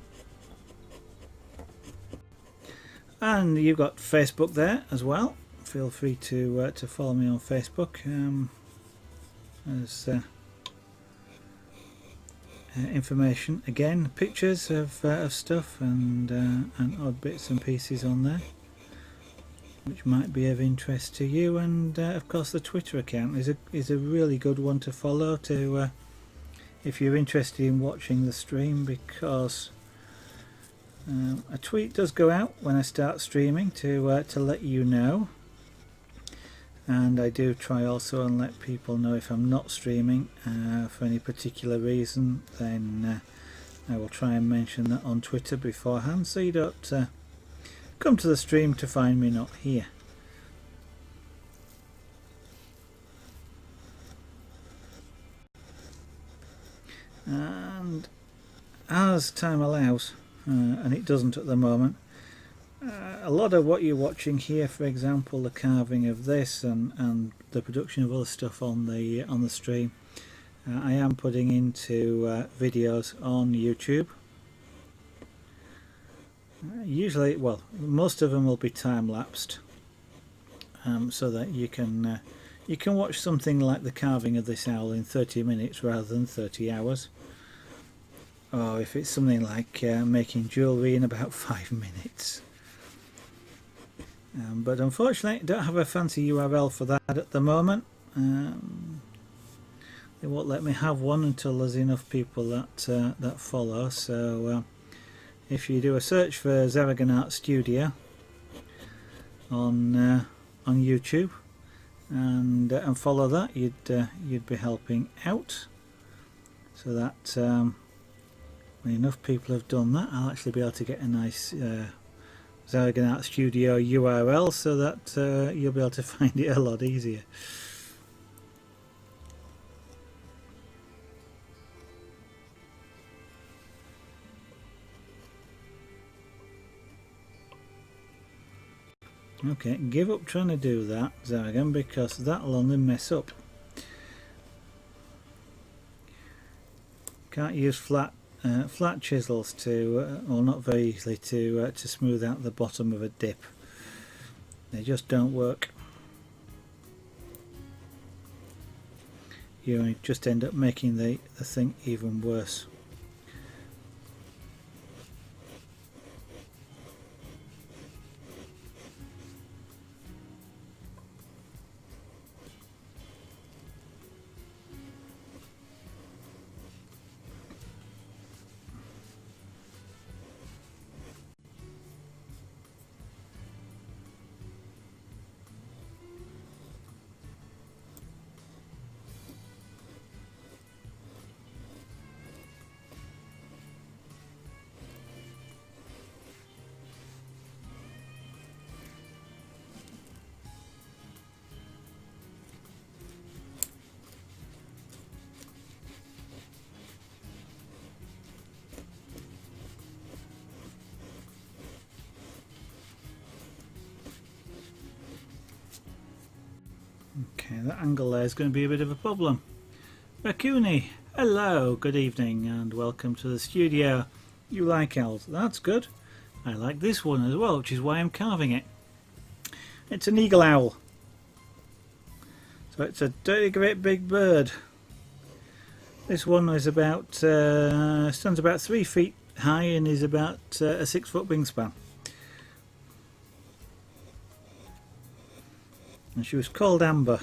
you've got Facebook there as well. Feel free to follow me on Facebook. There's information, again, pictures of stuff and odd bits and pieces on there, which might be of interest to you. And of course, the Twitter account is a really good one to follow if you're interested in watching the stream, because a tweet does go out when I start streaming to let you know. And I do try also and let people know if I'm not streaming for any particular reason, then I will try and mention that on Twitter beforehand, so you don't come to the stream to find me not here. And as time allows, and it doesn't at the moment, a lot of what you're watching here, for example, the carving of this and the production of other stuff on the stream, I am putting into videos on YouTube. Usually, well, most of them will be time-lapsed, so that you can watch something like the carving of this owl in 30 minutes rather than 30 hours. Or if it's something like making jewellery in about 5 minutes. But unfortunately, I don't have a fancy URL for that at the moment. They won't let me have one until there's enough people that follow. So if you do a search for Zaragan Art Studio on YouTube, and follow that, you'd be helping out. So that when enough people have done that, I'll actually be able to get a nice Zergonaut Studio URL, so that you'll be able to find it a lot easier. Okay, give up trying to do that, Zargan, because that'll only mess up. Can't use flat chisels to, or not very easily, to smooth out the bottom of a dip. They just don't work. You just end up making the thing even worse. Okay, that angle there is going to be a bit of a problem. Rakuni, hello, good evening, and welcome to the studio. You like owls? That's good. I like this one as well, which is why I'm carving it. It's an eagle owl. So it's a dirty great big bird. This one is about stands about 3 feet high and is about a 6 foot wingspan. And she was called Amber.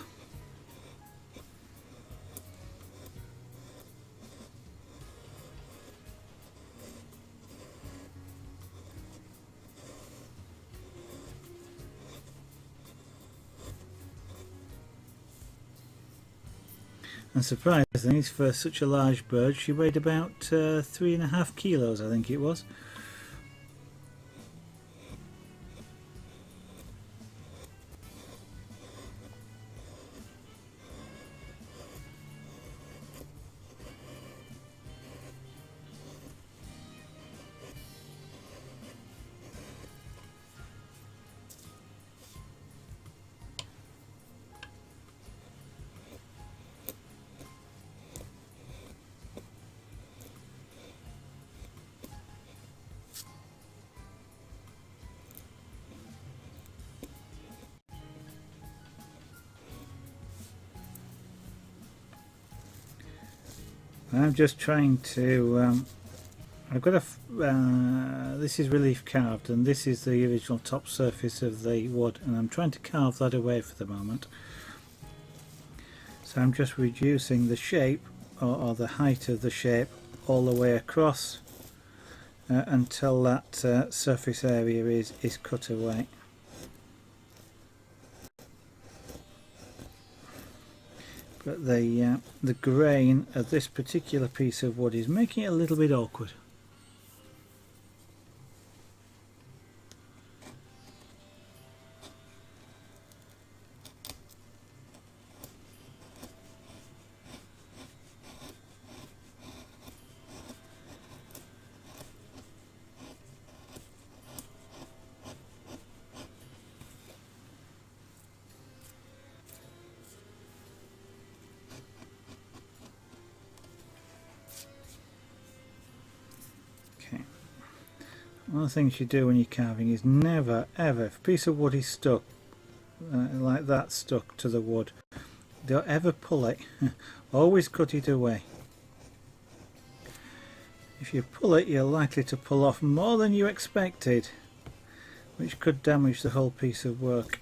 And surprisingly, for such a large bird, she weighed about 3.5 kilos, I think it was. I'm just trying to I've got a this is relief carved, and this is the original top surface of the wood, and I'm trying to carve that away for the moment. So I'm just reducing the shape or the height of the shape all the way across until that surface area is cut away. But the grain of this particular piece of wood is making it a little bit awkward. One of the things you do when you're carving is never ever, if a piece of wood is stuck like that, stuck to the wood, don't ever pull it. Always cut it away. If you pull it, you're likely to pull off more than you expected, which could damage the whole piece of work.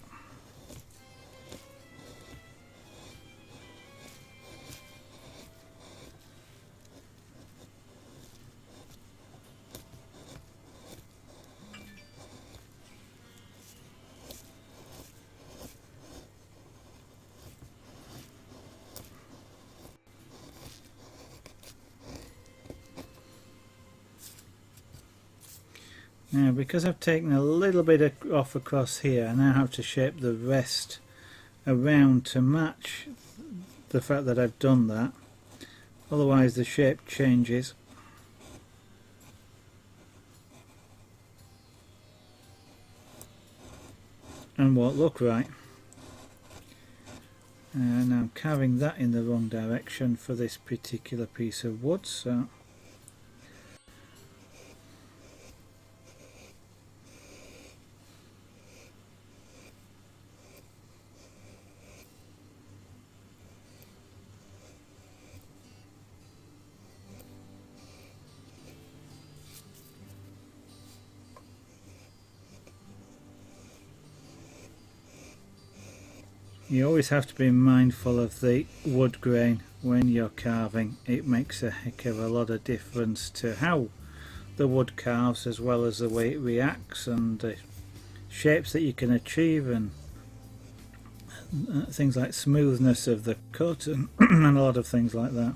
Now, because I've taken a little bit off across here, I now have to shape the rest around to match the fact that I've done that, otherwise the shape changes and won't look right. And I'm carving that in the wrong direction for this particular piece of wood, so you always have to be mindful of the wood grain when you're carving. It makes a heck of a lot of difference to how the wood carves, as well as the way it reacts and the shapes that you can achieve, and things like smoothness of the cut and, and a lot of things like that.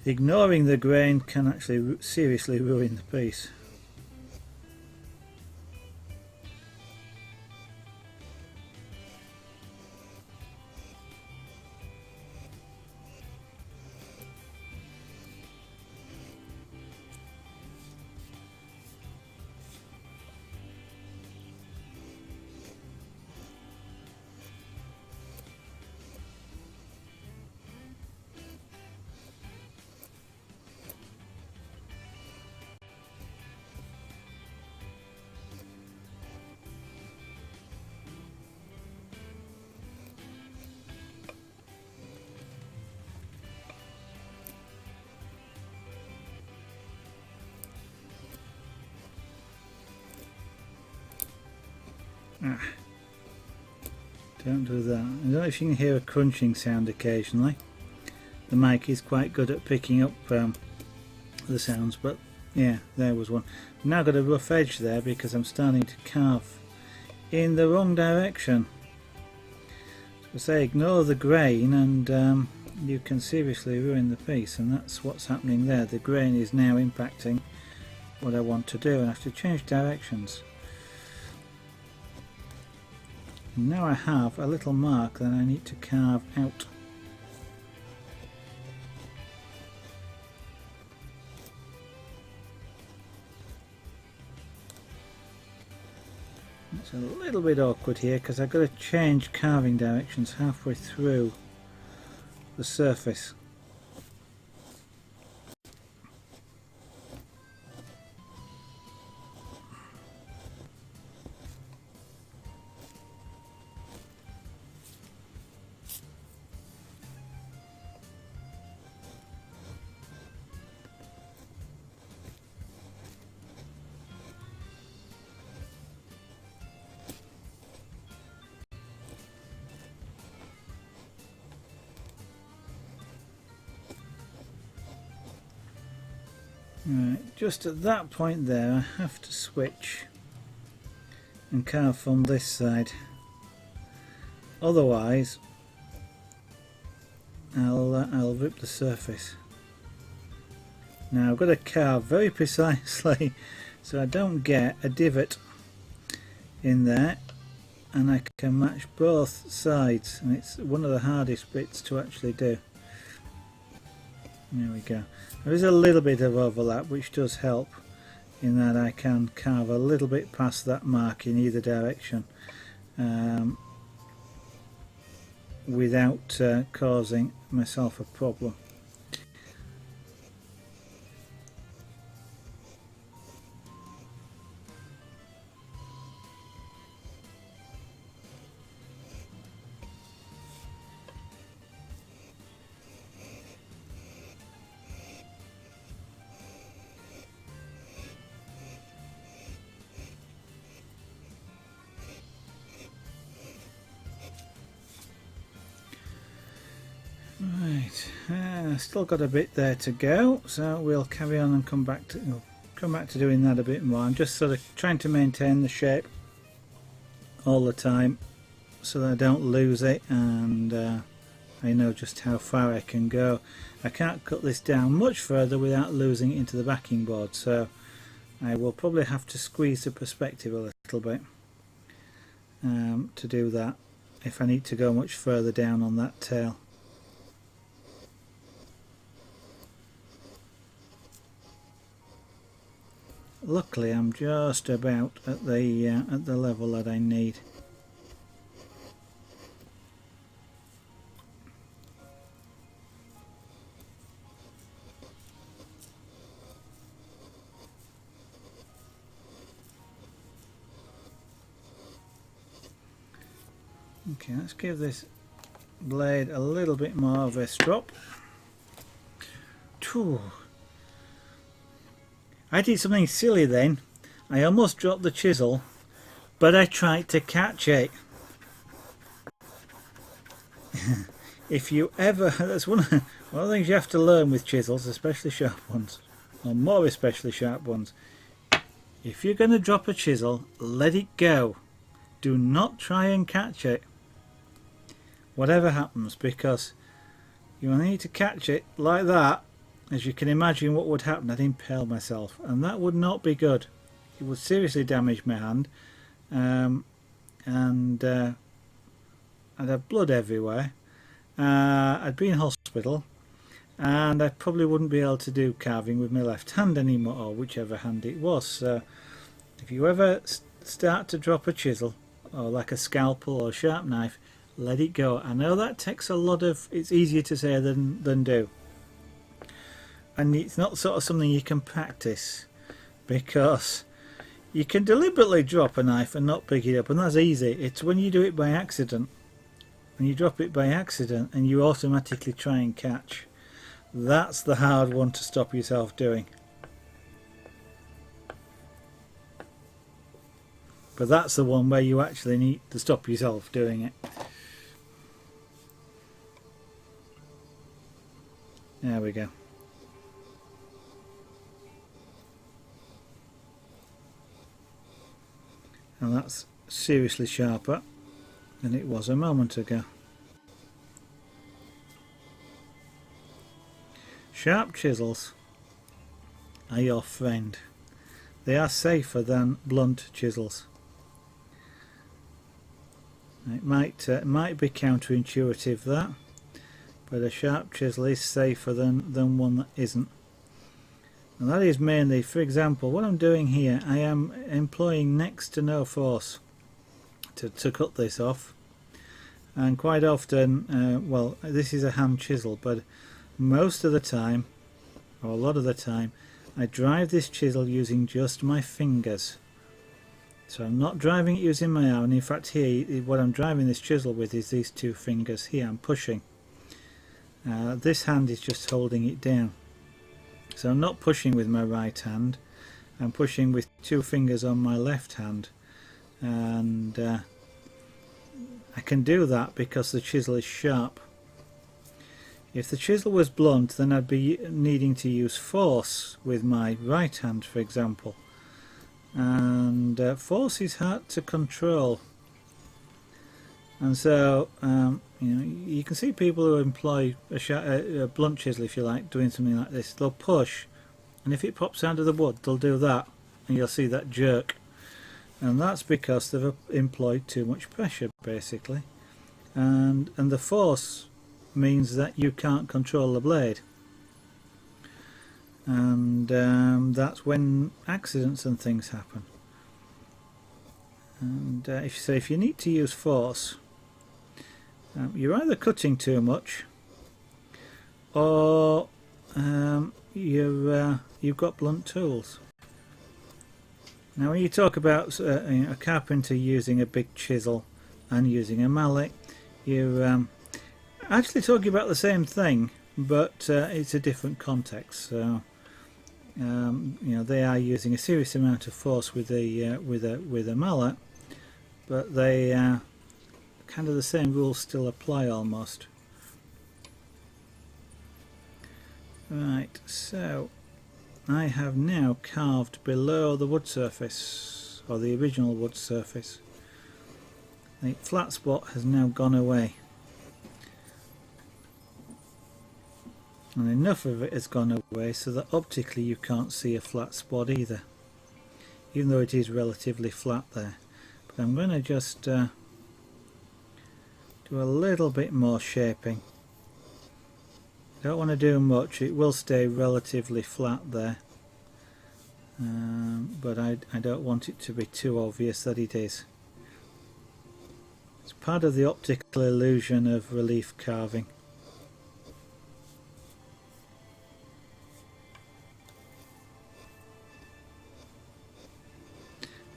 Ignoring the grain can actually seriously ruin the piece. Don't do that. I don't know if you can hear a crunching sound occasionally. The mic is quite good at picking up the sounds, but yeah, there was one. I've now got a rough edge there because I'm starting to carve in the wrong direction. So say ignore the grain and you can seriously ruin the piece, and that's what's happening there. The grain is now impacting what I want to do, and I have to change directions. Now I have a little mark that I need to carve out. It's a little bit awkward here because I've got to change carving directions halfway through the surface. Right, just at that point there I have to switch and carve from this side, otherwise I'll rip the surface. Now I've got to carve very precisely so I don't get a divot in there, and I can match both sides, and it's one of the hardest bits to actually do. There we go. There is a little bit of overlap, which does help in that I can carve a little bit past that mark in either direction without causing myself a problem. Right, still got a bit there to go, so we'll carry on and come back to doing that a bit more. I'm just sort of trying to maintain the shape all the time so that I don't lose it, and I know just how far I can go. I can't cut this down much further without losing it into the backing board, so I will probably have to squeeze the perspective a little bit to do that if I need to go much further down on that tail. Luckily I'm just about at the level that I need. Okay, let's give this blade a little bit more of a strop. I did something silly then. I almost dropped the chisel, but I tried to catch it. If you ever, that's one of the things you have to learn with chisels, especially sharp ones, or more especially sharp ones. If you're going to drop a chisel, let it go. Do not try and catch it, whatever happens, because you need to catch it like that. As you can imagine what would happen, I'd impale myself, and that would not be good. It would seriously damage my hand, and I'd have blood everywhere. I'd be in hospital, and I probably wouldn't be able to do carving with my left hand anymore, or whichever hand it was. So if you ever start to drop a chisel, or like a scalpel or a sharp knife, let it go. I know that takes a lot of, it's easier to say than do. And it's not sort of something you can practice, because you can deliberately drop a knife and not pick it up, and that's easy. It's when you do it by accident, when you drop it by accident and you automatically try and catch, that's the hard one to stop yourself doing. But that's the one where you actually need to stop yourself doing it. There we go. And that's seriously sharper than it was a moment ago. Sharp chisels are your friend. They are safer than blunt chisels. It might be counterintuitive, that, but a sharp chisel is safer than one that isn't. And that is mainly, for example, what I'm doing here, I am employing next to no force to cut this off. And quite often, well, this is a hand chisel, but most of the time, or a lot of the time, I drive this chisel using just my fingers. So I'm not driving it using my arm. In fact, here, what I'm driving this chisel with is these two fingers here. I'm pushing. This hand is just holding it down. So I'm not pushing with my right hand, I'm pushing with two fingers on my left hand, and I can do that because the chisel is sharp. If the chisel was blunt, then I'd be needing to use force with my right hand, for example, and force is hard to control. And so you know, you can see people who employ a blunt chisel, if you like, doing something like this. They'll push, and if it pops out of the wood, they'll do that, and you'll see that jerk. And that's because they've employed too much pressure, basically. And the force means that you can't control the blade. And that's when accidents and things happen. And if you need to use force, you're either cutting too much, or you've got blunt tools. Now, when you talk about a carpenter using a big chisel and using a mallet, you're actually talking about the same thing, but it's a different context. So you know, they are using a serious amount of force with a mallet, but they kind of the same rules still apply almost. Right, so I have now carved below the wood surface, or the original wood surface. The flat spot has now gone away, and enough of it has gone away so that optically you can't see a flat spot either. even though it is relatively flat there. But I'm going to just do a little bit more shaping. Don't want to do much, it will stay relatively flat there, but I don't want it to be too obvious that it is. It's part of the optical illusion of relief carving.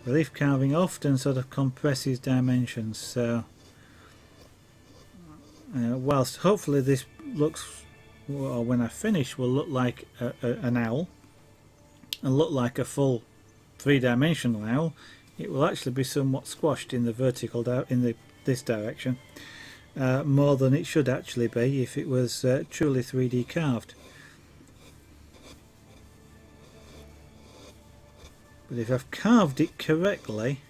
Relief carving often sort of compresses dimensions, so whilst hopefully this looks, or when I finish, will look like an owl and look like a full three-dimensional owl, it will actually be somewhat squashed in the vertical this direction, more than it should actually be if it was truly 3D carved. But if I've carved it correctly,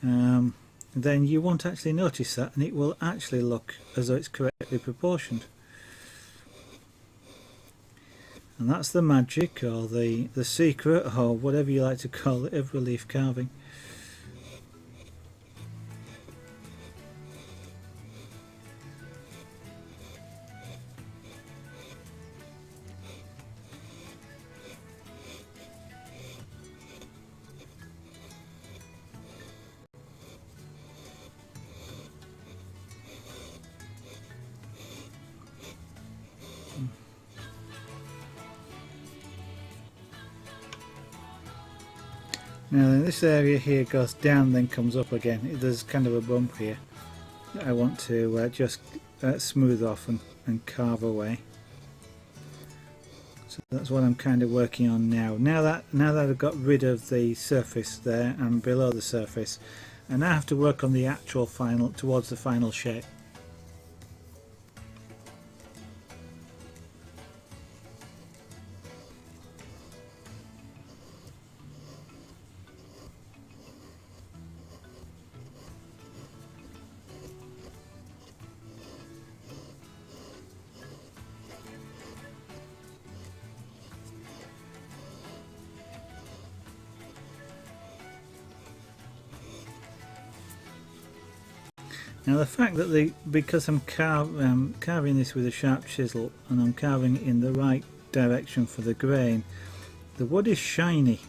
then you won't actually notice that, and it will actually look as though it's correctly proportioned. And that's the magic, or the secret, or whatever you like to call it, of relief carving. Now this area here goes down, then comes up again. There's kind of a bump here that I want to just smooth off and carve away. So that's what I'm kind of working on now. Now that I've got rid of the surface there and below the surface, and now I have to work on the actual final, towards the final shape. Now the fact that because I'm carving this with a sharp chisel and I'm carving it in the right direction for the grain, the wood is shiny,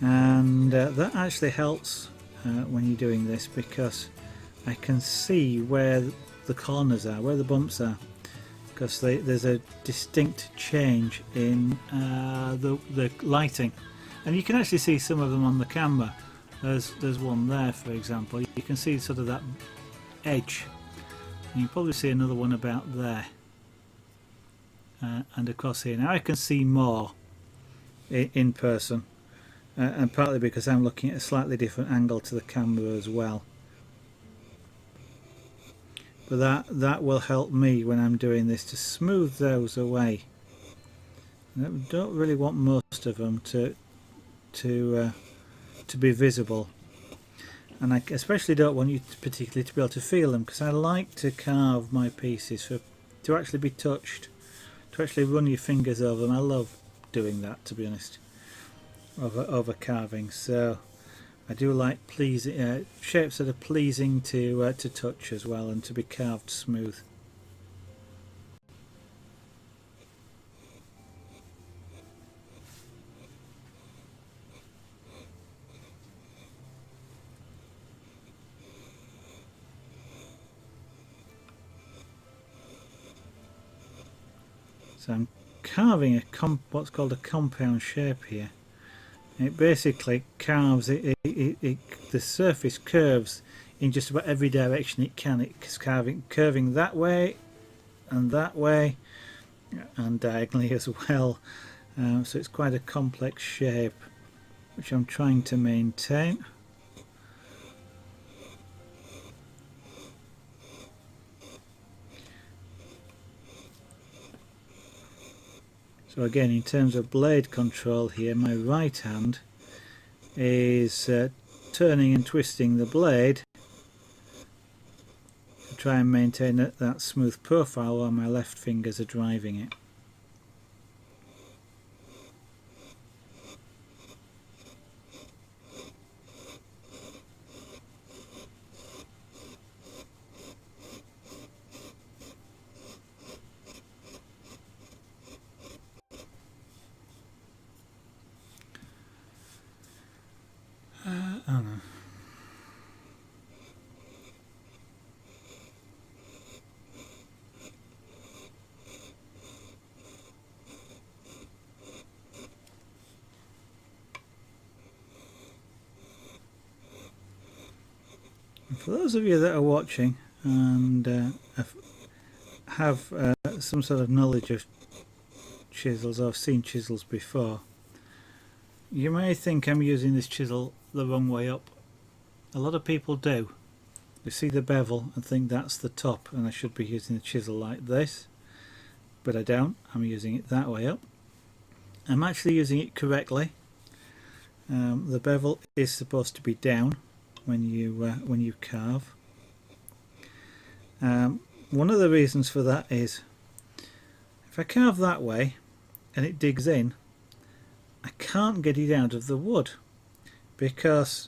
and that actually helps when you're doing this, because I can see where the corners are, where the bumps are, because there's a distinct change in the lighting, and you can actually see some of them on the camera. There's one there, for example. You can see sort of that edge, and you probably see another one about there, and across here. Now I can see more in person, and partly because I'm looking at a slightly different angle to the camera as well. But that will help me when I'm doing this to smooth those away. I don't really want most of them to be visible, and I especially don't want you particularly to be able to feel them, because I like to carve my pieces to actually be touched, to actually run your fingers over them. I love doing that, to be honest, over carving. So I do like shapes that are pleasing to touch as well, and to be carved smooth. So I'm carving what's called a compound shape here. It basically carves the surface curves in just about every direction it can. It's curving that way and diagonally as well. So it's quite a complex shape, which I'm trying to maintain. So again, in terms of blade control here, my right hand is turning and twisting the blade to try and maintain that smooth profile, while my left fingers are driving it. Oh no. For those of you that are watching and have some sort of knowledge of chisels, or have seen chisels before, you may think I'm using this chisel the wrong way up. A lot of people do. They see the bevel and think that's the top and I should be using the chisel like this, but I don't. I'm using it that way up. I'm actually using it correctly. The bevel is supposed to be down when you carve. One of the reasons for that is if I carve that way and it digs in, I can't get it out of the wood, because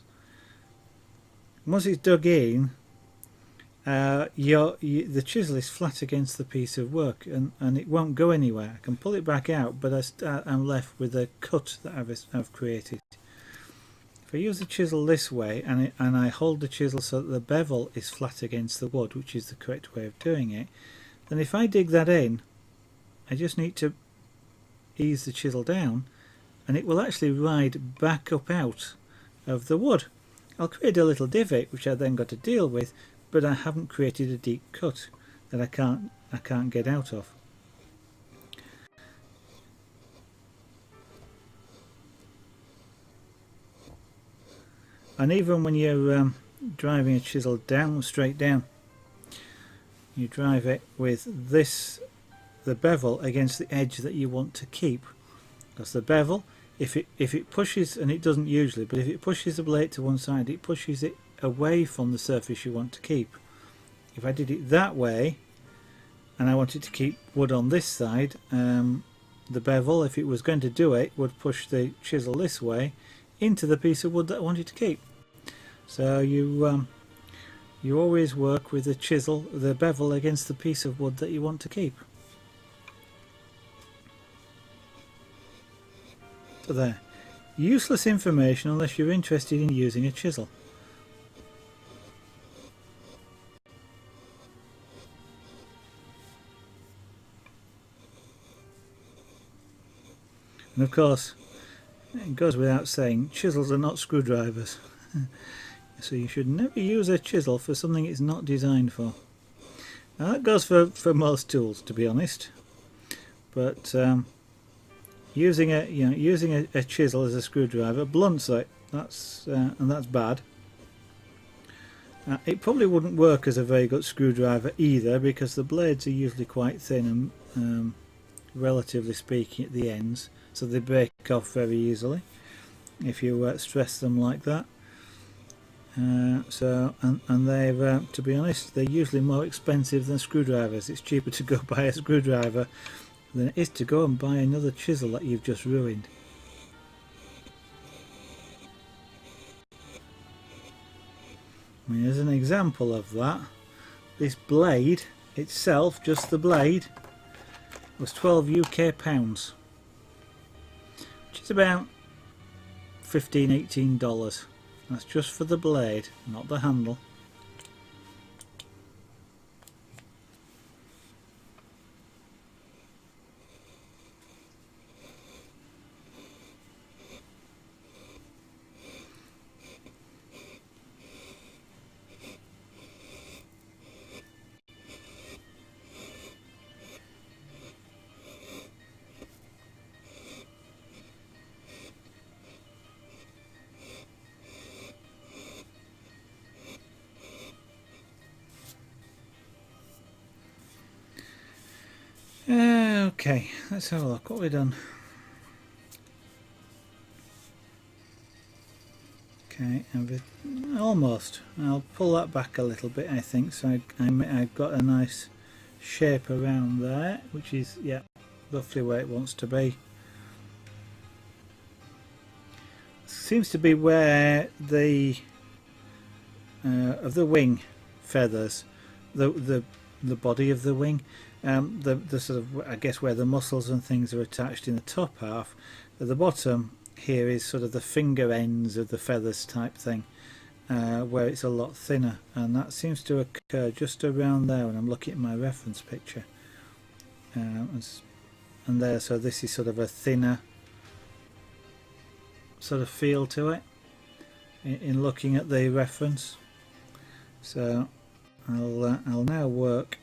once it's dug in, the chisel is flat against the piece of work and it won't go anywhere. I can pull it back out, but I'm left with a cut that I've created. If I use the chisel this way and I hold the chisel so that the bevel is flat against the wood, which is the correct way of doing it, then if I dig that in, I just need to ease the chisel down and it will actually ride back up out of the wood. I'll create a little divot which I then got to deal with, but I haven't created a deep cut that I can't get out of. And even when you're driving a chisel down, straight down, you drive it with the bevel against the edge that you want to keep, because the bevel, if it pushes, and it doesn't usually, but if it pushes the blade to one side, it pushes it away from the surface you want to keep. If I did it that way and I wanted to keep wood on this side, the bevel, if it was going to do it, would push the chisel this way into the piece of wood that I wanted to keep. So you always work with the bevel against the piece of wood that you want to keep. So there, useless information unless you're interested in using a chisel. And of course, it goes without saying, chisels are not screwdrivers. So you should never use a chisel for something it's not designed for. Now that goes for most tools, to be honest. But using a chisel as a screwdriver blunts it. And that's bad. It probably wouldn't work as a very good screwdriver either, because the blades are usually quite thin and relatively speaking at the ends, so they break off very easily if you stress them like that. And they're to be honest, they're usually more expensive than screwdrivers. It's cheaper to go buy a screwdriver than it is to go and buy another chisel that you've just ruined. I mean, as an example of that, this blade itself, just the blade, was 12 UK pounds, which is about $15–18. That's just for the blade, not the handle. Okay, let's have a look. What have we done? Okay, almost. I'll pull that back a little bit, I think, so I've got a nice shape around there, which is, yeah, roughly where it wants to be. Seems to be where the of the wing feathers, the body of the wing, the sort of, I guess, where the muscles and things are attached in the top half. At the bottom here is sort of the finger ends of the feathers type thing, where it's a lot thinner, and that seems to occur just around there when I'm looking at my reference picture, and there. So this is sort of a thinner sort of feel to it in looking at the reference. So I'll now work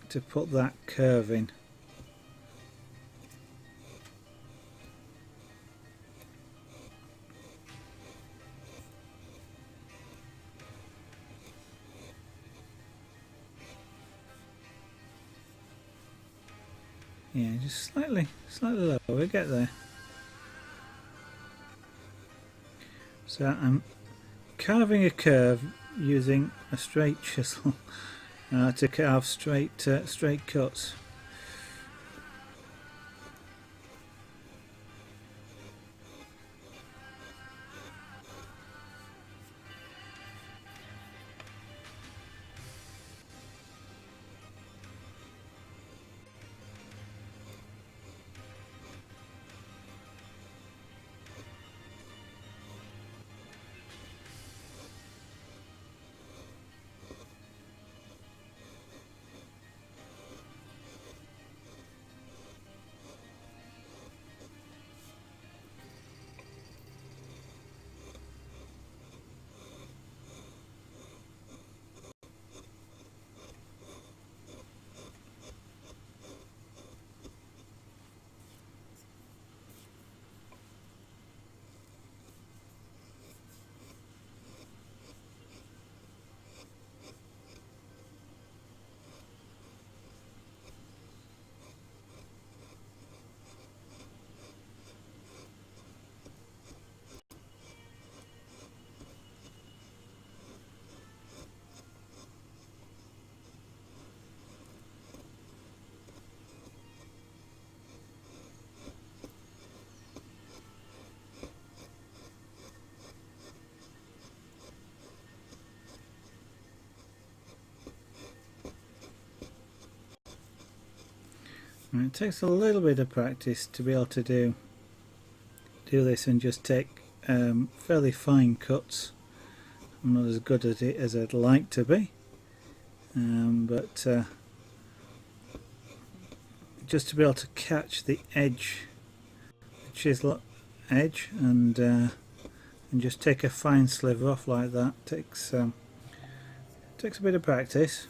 to put that curve in. Yeah, just slightly lower, we get there. So I'm carving a curve using a straight chisel to carve straight cuts. And it takes a little bit of practice to be able to do this and just take fairly fine cuts. I'm not as good at it as I'd like to be, but just to be able to catch the edge, the chisel edge, and just take a fine sliver off like that takes a bit of practice.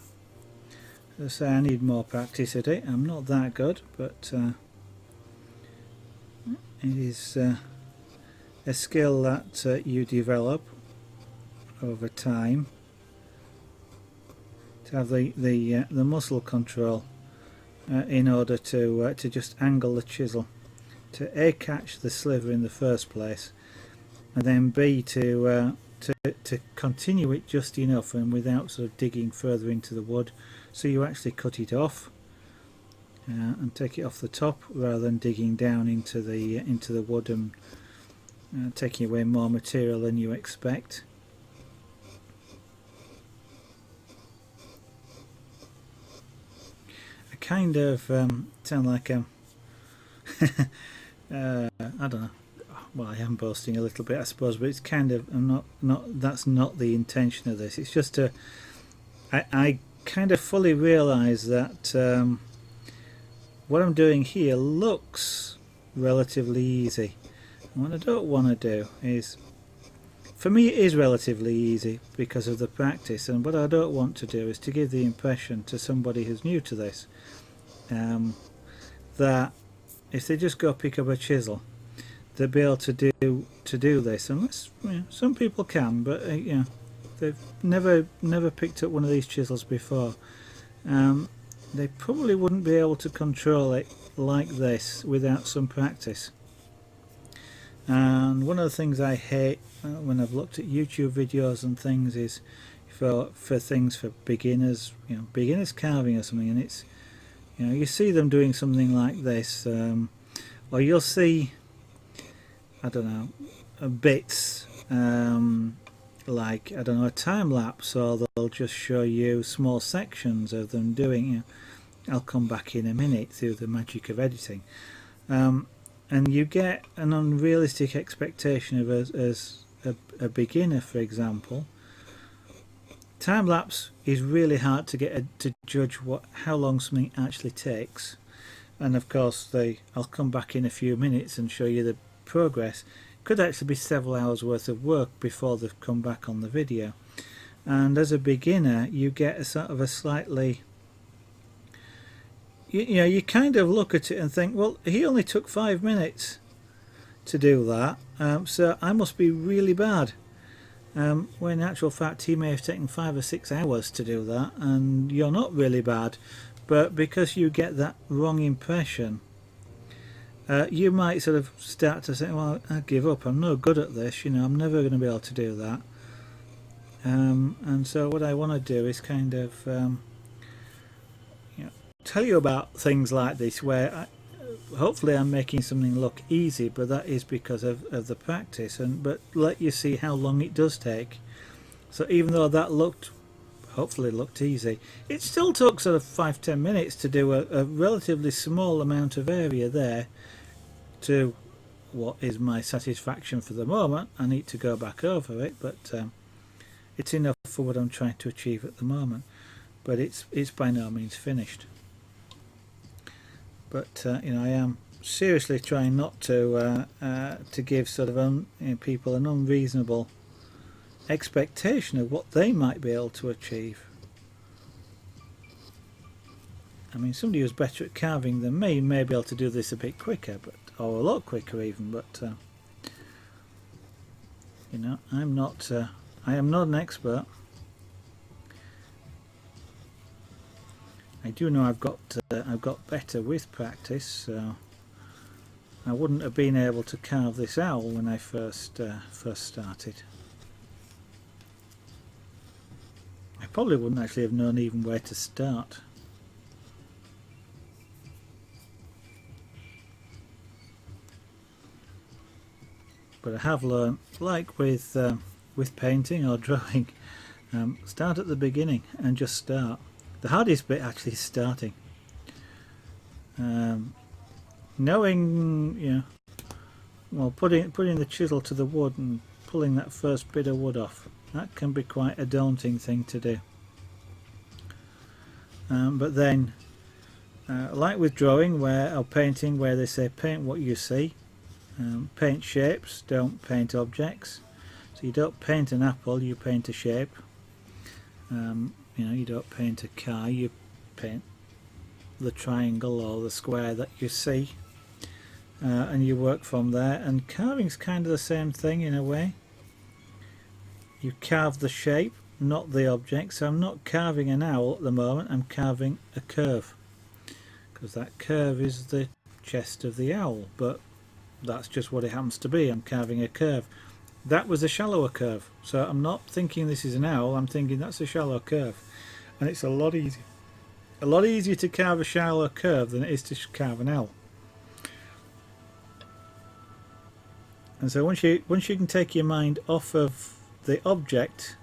As I say, I need more practice at it. I'm not that good, but it is a skill that you develop over time to have the muscle control in order to just angle the chisel to A, catch the sliver in the first place, and then B, to continue it just enough and without sort of digging further into the wood, so you actually cut it off and take it off the top rather than digging down into the wood and taking away more material than you expect. I kind of sound like I don't know. Well, I am boasting a little bit, I suppose, but it's kind of that's not the intention of this. It's just I kind of fully realise that what I'm doing here looks relatively easy. And what I don't want to do is, for me it is relatively easy because of the practice, and what I don't want to do is to give the impression to somebody who's new to this that if they just go pick up a chisel they'll be able to do this, unless some people can, but they've never picked up one of these chisels before. They probably wouldn't be able to control it like this without some practice. And one of the things I hate when I've looked at YouTube videos and things is for things for beginners, beginners carving or something, and it's you see them doing something like this, or you'll see, I don't know, bits like, I don't know, a time lapse, or they'll just show you small sections of them doing. I'll come back in a minute through the magic of editing. and you get an unrealistic expectation of us as a beginner, for example. Time lapse is really hard to get to judge how long something actually takes, and of course I'll come back in a few minutes and show you the progress. Could actually be several hours worth of work before they've come back on the video. And as a beginner, you get a sort of a slightly, you know, you kind of look at it and think, well, he only took 5 minutes to do that, so I must be really bad. When in actual fact he may have taken 5 or 6 hours to do that, and you're not really bad. But because you get that wrong impression, you might sort of start to say, well, I give up, I'm no good at this, you know, I'm never going to be able to do that. And so what I want to do is kind of you know, tell you about things like this where hopefully I'm making something look easy, but that is because of the practice, but let you see how long it does take. So even though that hopefully looked easy, it still took sort of 5-10 minutes to do a relatively small amount of area there to what is my satisfaction for the moment. I need to go back over it, but it's enough for what I'm trying to achieve at the moment, but it's by no means finished. But you know, I am seriously trying not to give sort of people an unreasonable expectation of what they might be able to achieve. I mean, somebody who's better at carving than me may be able to do this a bit quicker, or a lot quicker even. But you know, I am not an expert. I do know I've got better with practice, so I wouldn't have been able to carve this owl when I first started. I probably wouldn't actually have known even where to start. But I have learned, like with painting or drawing, start at the beginning and just start. The hardest bit actually is starting. Knowing, you know, well, putting the chisel to the wood and pulling that first bit of wood off, that can be quite a daunting thing to do. But then, like with drawing or painting, where they say paint what you see, paint shapes, don't paint objects. So you don't paint an apple, you paint a shape. You know, you don't paint a car, you paint the triangle or the square that you see, and you work from there. And carving's kind of the same thing in a way. You carve the shape, not the object. So I'm not carving an owl at the moment, I'm carving a curve, because that curve is the chest of the owl, but that's just what it happens to be. I'm carving a curve. That was a shallower curve, so I'm not thinking this is an owl, I'm thinking that's a shallow curve. And it's a lot easier to carve a shallow curve than it is to carve an owl. And so once you can take your mind off of the object,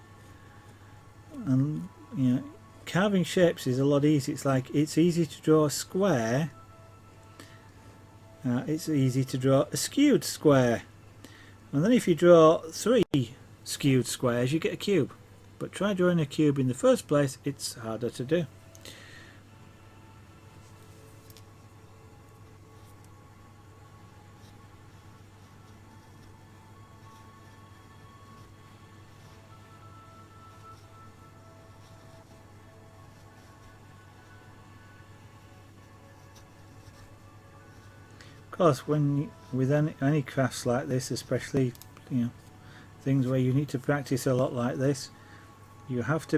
and you know, carving shapes is a lot easier. It's like it's easy to draw a square, it's easy to draw a skewed square. And then if you draw 3 skewed squares, you get a cube. But try drawing a cube in the first place, it's harder to do. Of course, with any crafts like this, especially, you know, things where you need to practice a lot like this, you have to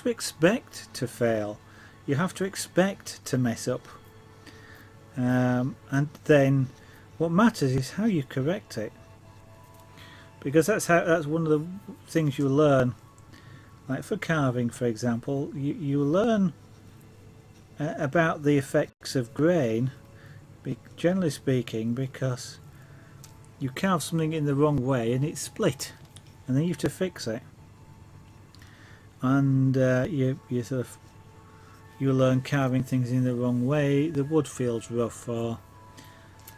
expect to fail, you have to expect to mess up, and then what matters is how you correct it, because that's one of the things you learn. Like for carving, for example, you learn about the effects of grain, generally speaking, because you carve something in the wrong way and it's split, and then you have to fix it. And you learn carving things in the wrong way, the wood feels rough, or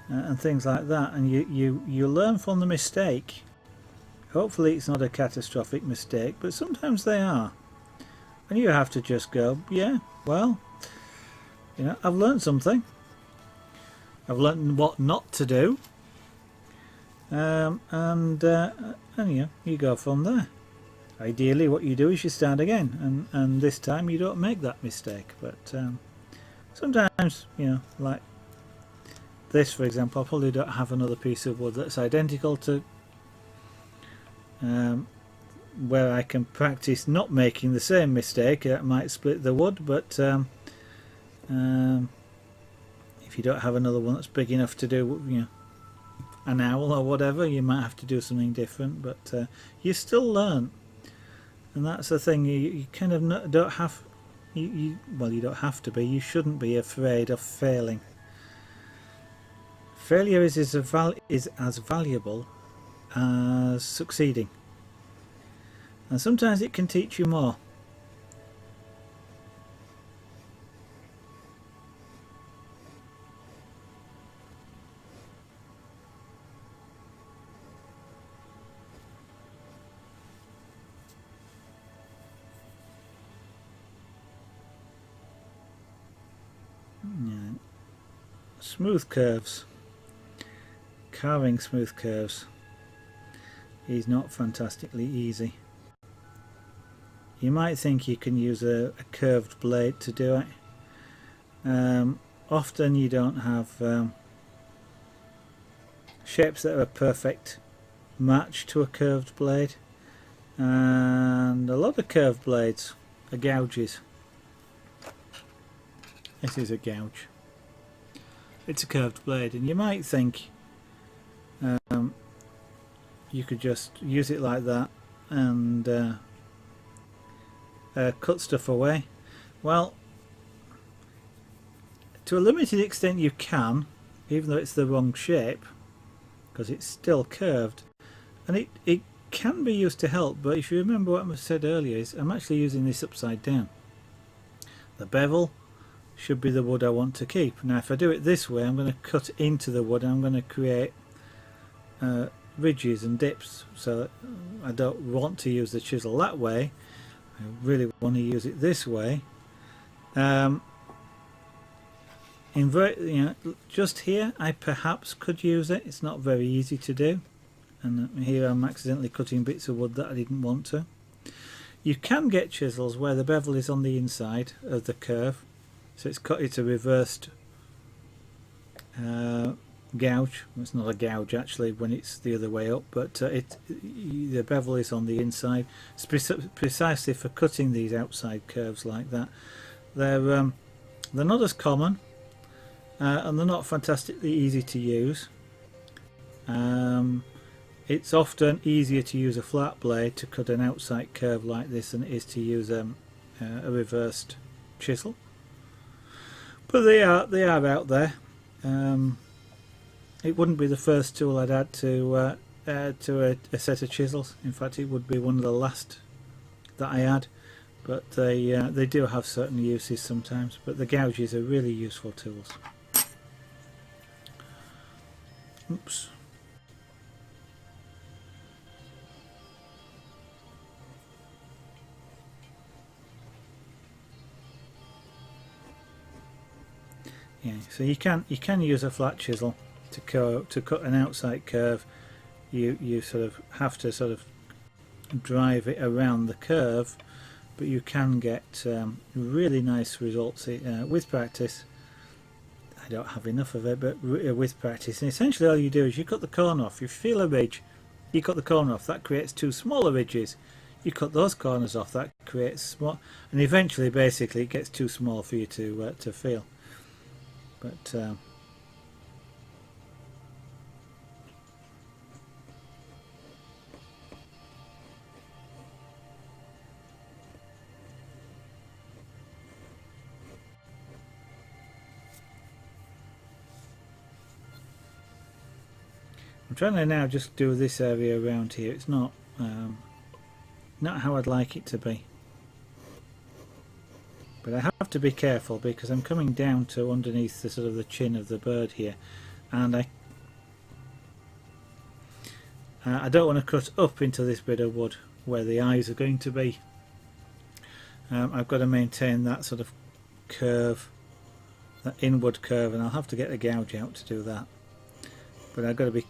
and things like that, and you learn from the mistake. Hopefully it's not a catastrophic mistake, but sometimes they are, and you have to just go, yeah, well, I've learned something. I've learned what not to do, and you go from there. Ideally, what you do is you start again, and this time you don't make that mistake. But sometimes, like this, for example, I probably don't have another piece of wood that's identical to where I can practice not making the same mistake. That might split the wood, but if you don't have another one that's big enough to do, an owl or whatever, you might have to do something different. But you still learn, and that's the thing. You kind of don't have. You don't have to be. You shouldn't be afraid of failing. Failure is as valuable as succeeding, and sometimes it can teach you more. Smooth curves, carving smooth curves is not fantastically easy. You might think you can use a curved blade to do it. Often you don't have shapes that are a perfect match to a curved blade, and a lot of curved blades are gouges. This is a gouge. It's a curved blade, and you might think you could just use it like that and cut stuff away. Well, to a limited extent you can, even though it's the wrong shape, because it's still curved, and it can be used to help. But if you remember what I said earlier, is I'm actually using this upside down. The bevel should be the wood I want to keep. Now if I do it this way, I'm going to cut into the wood and I'm going to create ridges and dips, so I don't want to use the chisel that way. I really want to use it this way. Just here I perhaps could use it. It's not very easy to do, and here I'm accidentally cutting bits of wood that I didn't want to. You can get chisels where the bevel is on the inside of the curve, so it's a reversed gouge. It's not a gouge actually when it's the other way up, but the bevel is on the inside. It's precisely for cutting these outside curves like that. They're not as common, and they're not fantastically easy to use. It's often easier to use a flat blade to cut an outside curve like this than it is to use a reversed chisel. But they are out there. It wouldn't be the first tool I'd add to a set of chisels. In fact, it would be one of the last that I add. But they do have certain uses sometimes. But the gouges are really useful tools. Oops. Yeah, so you can use a flat chisel to cut an outside curve. You sort of have to sort of drive it around the curve, but you can get really nice results with practice. I don't have enough of it, but with practice, and essentially all you do is you cut the corner off. If you feel a ridge, you cut the corner off. That creates two smaller ridges. You cut those corners off. That creates small, and eventually, basically, it gets too small for you to feel. But I'm trying to now just do this area around here. It's not how I'd like it to be. But I have to be careful because I'm coming down to underneath the sort of the chin of the bird here, and I don't want to cut up into this bit of wood where the eyes are going to be. I've got to maintain that sort of curve, that inward curve, and I'll have to get a gouge out to do that. But I've got to be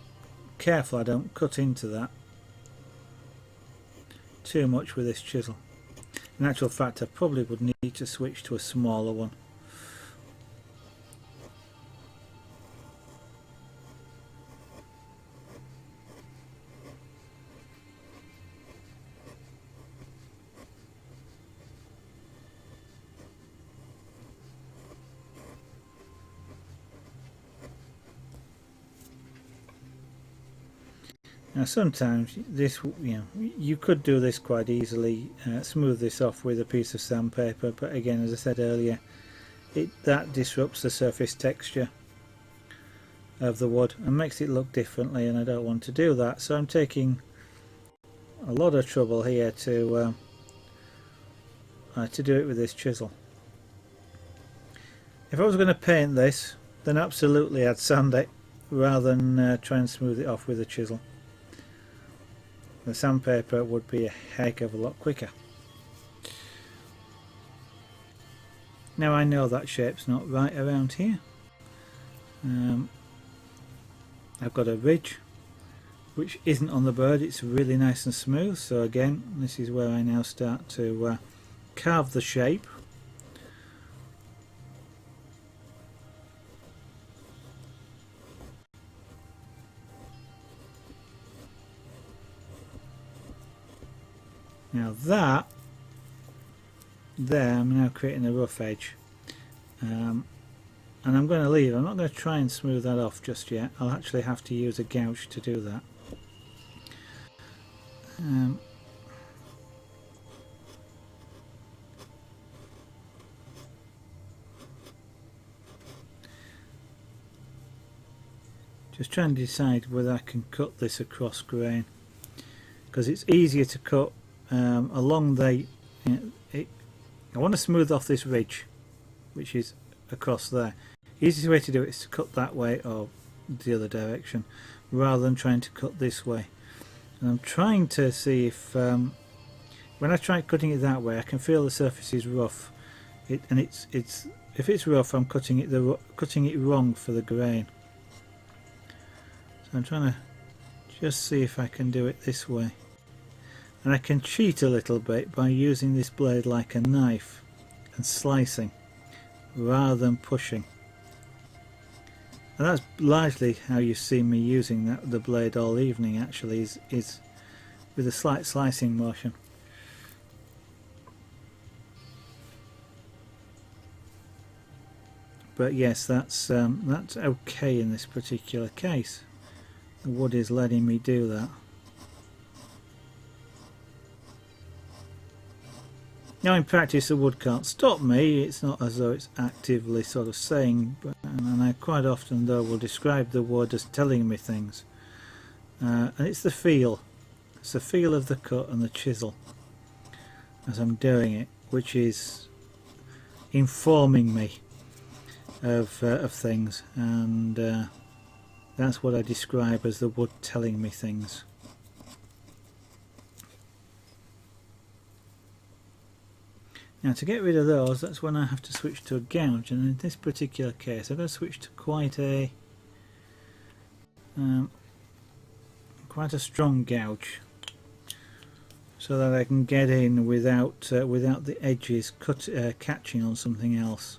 careful I don't cut into that too much with this chisel. In actual fact, I probably would need to switch to a smaller one. Now sometimes this, you could do this quite easily, smooth this off with a piece of sandpaper, but again, as I said earlier, that disrupts the surface texture of the wood and makes it look differently, and I don't want to do that, so I'm taking a lot of trouble here to do it with this chisel. If I was going to paint this, then absolutely I'd sand it rather than try and smooth it off with a chisel. The sandpaper would be a heck of a lot quicker. Now I know that shape's not right around here. I've got a ridge which isn't on the bird, it's really nice and smooth, so again this is where I now start to carve the shape. Now that there, I'm now creating a rough edge, and I'm going to leave. I'm not going to try and smooth that off just yet. I'll actually have to use a gouge to do that. Just trying to decide whether I can cut this across grain, because it's easier to cut along the, I want to smooth off this ridge which is across there. Easiest way to do it is to cut that way or the other direction rather than trying to cut this way. And I'm trying to see if when I try cutting it that way I can feel the surface is rough, if it's rough I'm cutting it wrong for the grain. So I'm trying to just see if I can do it this way. And I can cheat a little bit by using this blade like a knife and slicing rather than pushing. And that's largely how you see me using the blade all evening, actually, is with a slight slicing motion. But yes, that's okay in this particular case. The wood is letting me do that. Now in practice the wood can't stop me, it's not as though it's actively sort of saying, and I quite often though will describe the wood as telling me things. And it's the feel of the cut and the chisel as I'm doing it, which is informing me of things, and that's what I describe as the wood telling me things. Now to get rid of those, that's when I have to switch to a gouge, and in this particular case I've got to switch to quite a strong gouge so that I can get in without the edges catching on something else.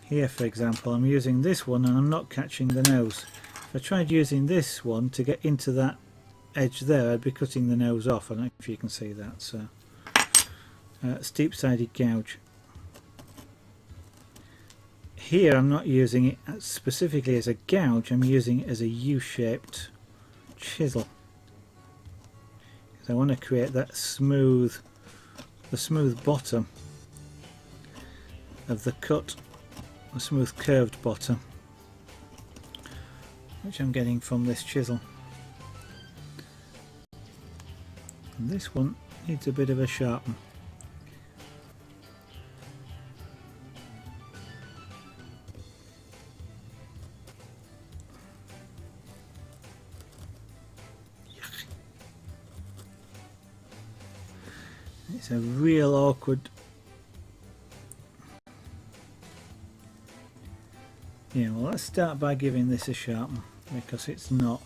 Here for example I'm using this one and I'm not catching the nose. If I tried using this one to get into that edge there, I'd be cutting the nose off. I don't know if you can see that. So steep sided gouge. Here I'm not using it specifically as a gouge, I'm using it as a U-shaped chisel, because I want to create that smooth bottom of the cut, a smooth curved bottom, which I'm getting from this chisel. And this one needs a bit of a sharpen. It's a real awkward. Yeah, well, let's start by giving this a sharpen because it's not.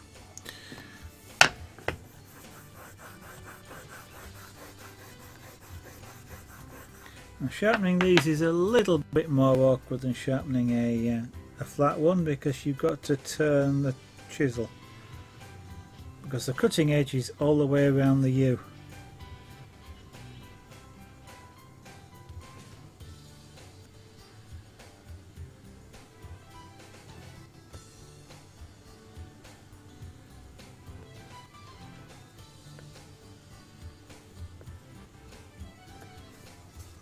Now, sharpening these is a little bit more awkward than sharpening a flat one because you've got to turn the chisel because the cutting edge is all the way around the U.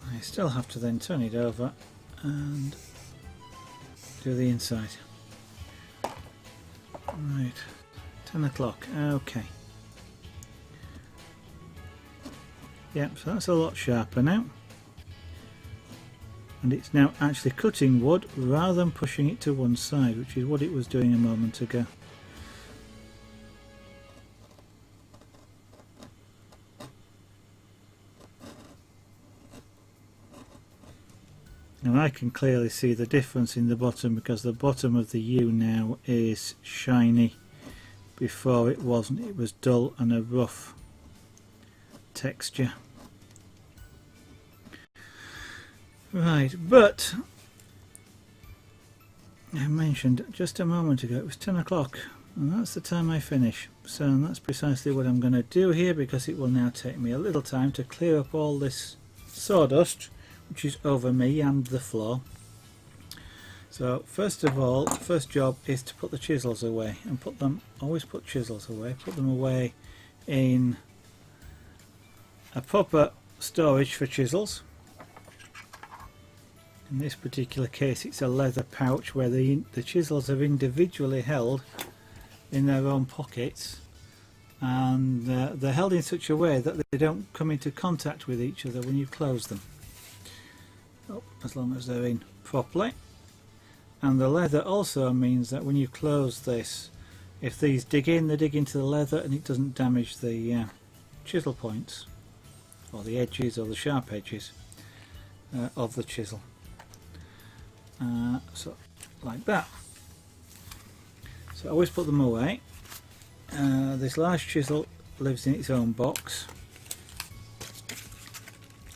I still have to then turn it over and do the inside. Right, 10 o'clock, okay. Yep, so that's a lot sharper now. And it's now actually cutting wood rather than pushing it to one side, which is what it was doing a moment ago. And I can clearly see the difference in the bottom because the bottom of the U now is shiny. Before it wasn't, it was dull and a rough texture. Right, but I mentioned just a moment ago it was 10 o'clock and that's the time I finish. So that's precisely what I'm going to do here because it will now take me a little time to clear up all this sawdust which is over me and the floor. So first of all, the first job is to put the chisels away and put them, always put chisels away, put them away in a proper storage for chisels. In this particular case it's a leather pouch where the chisels are individually held in their own pockets and they're held in such a way that they don't come into contact with each other when you close them. Oh, as long as they're in properly. And the leather also means that when you close this, if these dig in, they dig into the leather and it doesn't damage the chisel points or the edges or the sharp edges of the chisel. So like that. So I always put them away. This large chisel lives in its own box.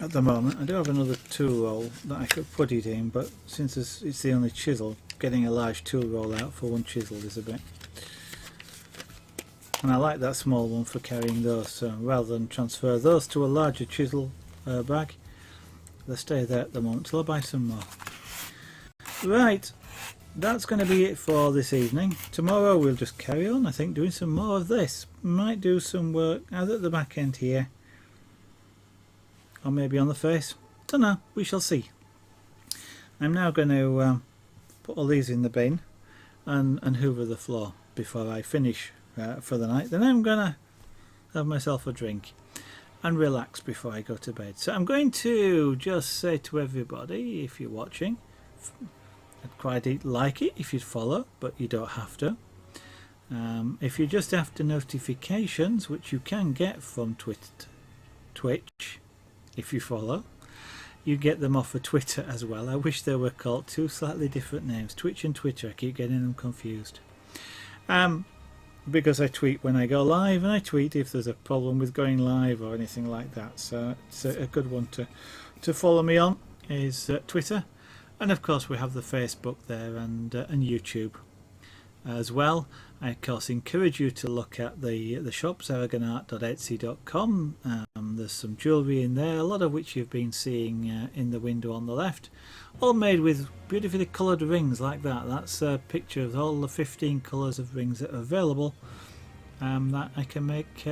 At the moment I do have another tool roll that I could put it in, but since it's the only chisel, getting a large tool roll out for one chisel is a bit. And I like that small one for carrying those, so rather than transfer those to a larger chisel bag, they stay there at the moment till I buy some more. Right, that's going to be it for this evening. Tomorrow we'll just carry on, I think, doing some more of this. Might do some work either at the back end here or maybe on the face. Don't know, we shall see. I'm now going to put all these in the bin and hoover the floor before I finish for the night. Then I'm going to have myself a drink and relax before I go to bed. So I'm going to just say to everybody, if you're watching, I'd quite like it if you'd follow, but you don't have to. If you're just after notifications, which you can get from Twitch, if you follow, you get them off of Twitter as well. I wish they were called two slightly different names, Twitch and Twitter. I keep getting them confused. Because I tweet when I go live, and I tweet if there's a problem with going live or anything like that. So it's a good one to follow me on is Twitter, and of course we have the Facebook there and YouTube as well. I of course encourage you to look at the shop, zaragonart.etsy.com. There's some jewellery in there, a lot of which you've been seeing in the window on the left, all made with beautifully coloured rings like that. That's a picture of all the 15 colours of rings that are available that I can make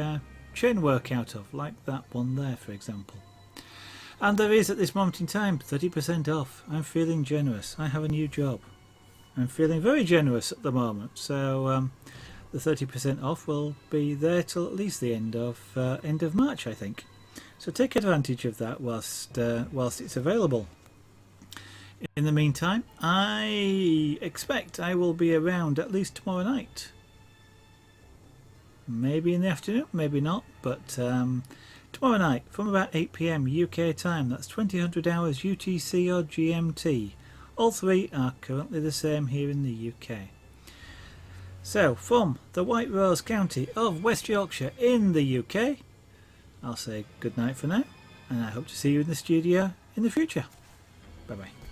chain work out of, like that one there for example. And there is at this moment in time 30% off. I'm feeling generous. I have a new job. I'm feeling very generous at the moment, so the 30% off will be there till at least the end of March, I think. So take advantage of that whilst it's available. In the meantime, I expect I will be around at least tomorrow night. Maybe in the afternoon, maybe not, but tomorrow night from about 8 PM UK time. That's 2000 hours UTC or GMT. All three are currently the same here in the UK. So, from the White Rose County of West Yorkshire in the UK, I'll say good night for now, and I hope to see you in the studio in the future. Bye bye.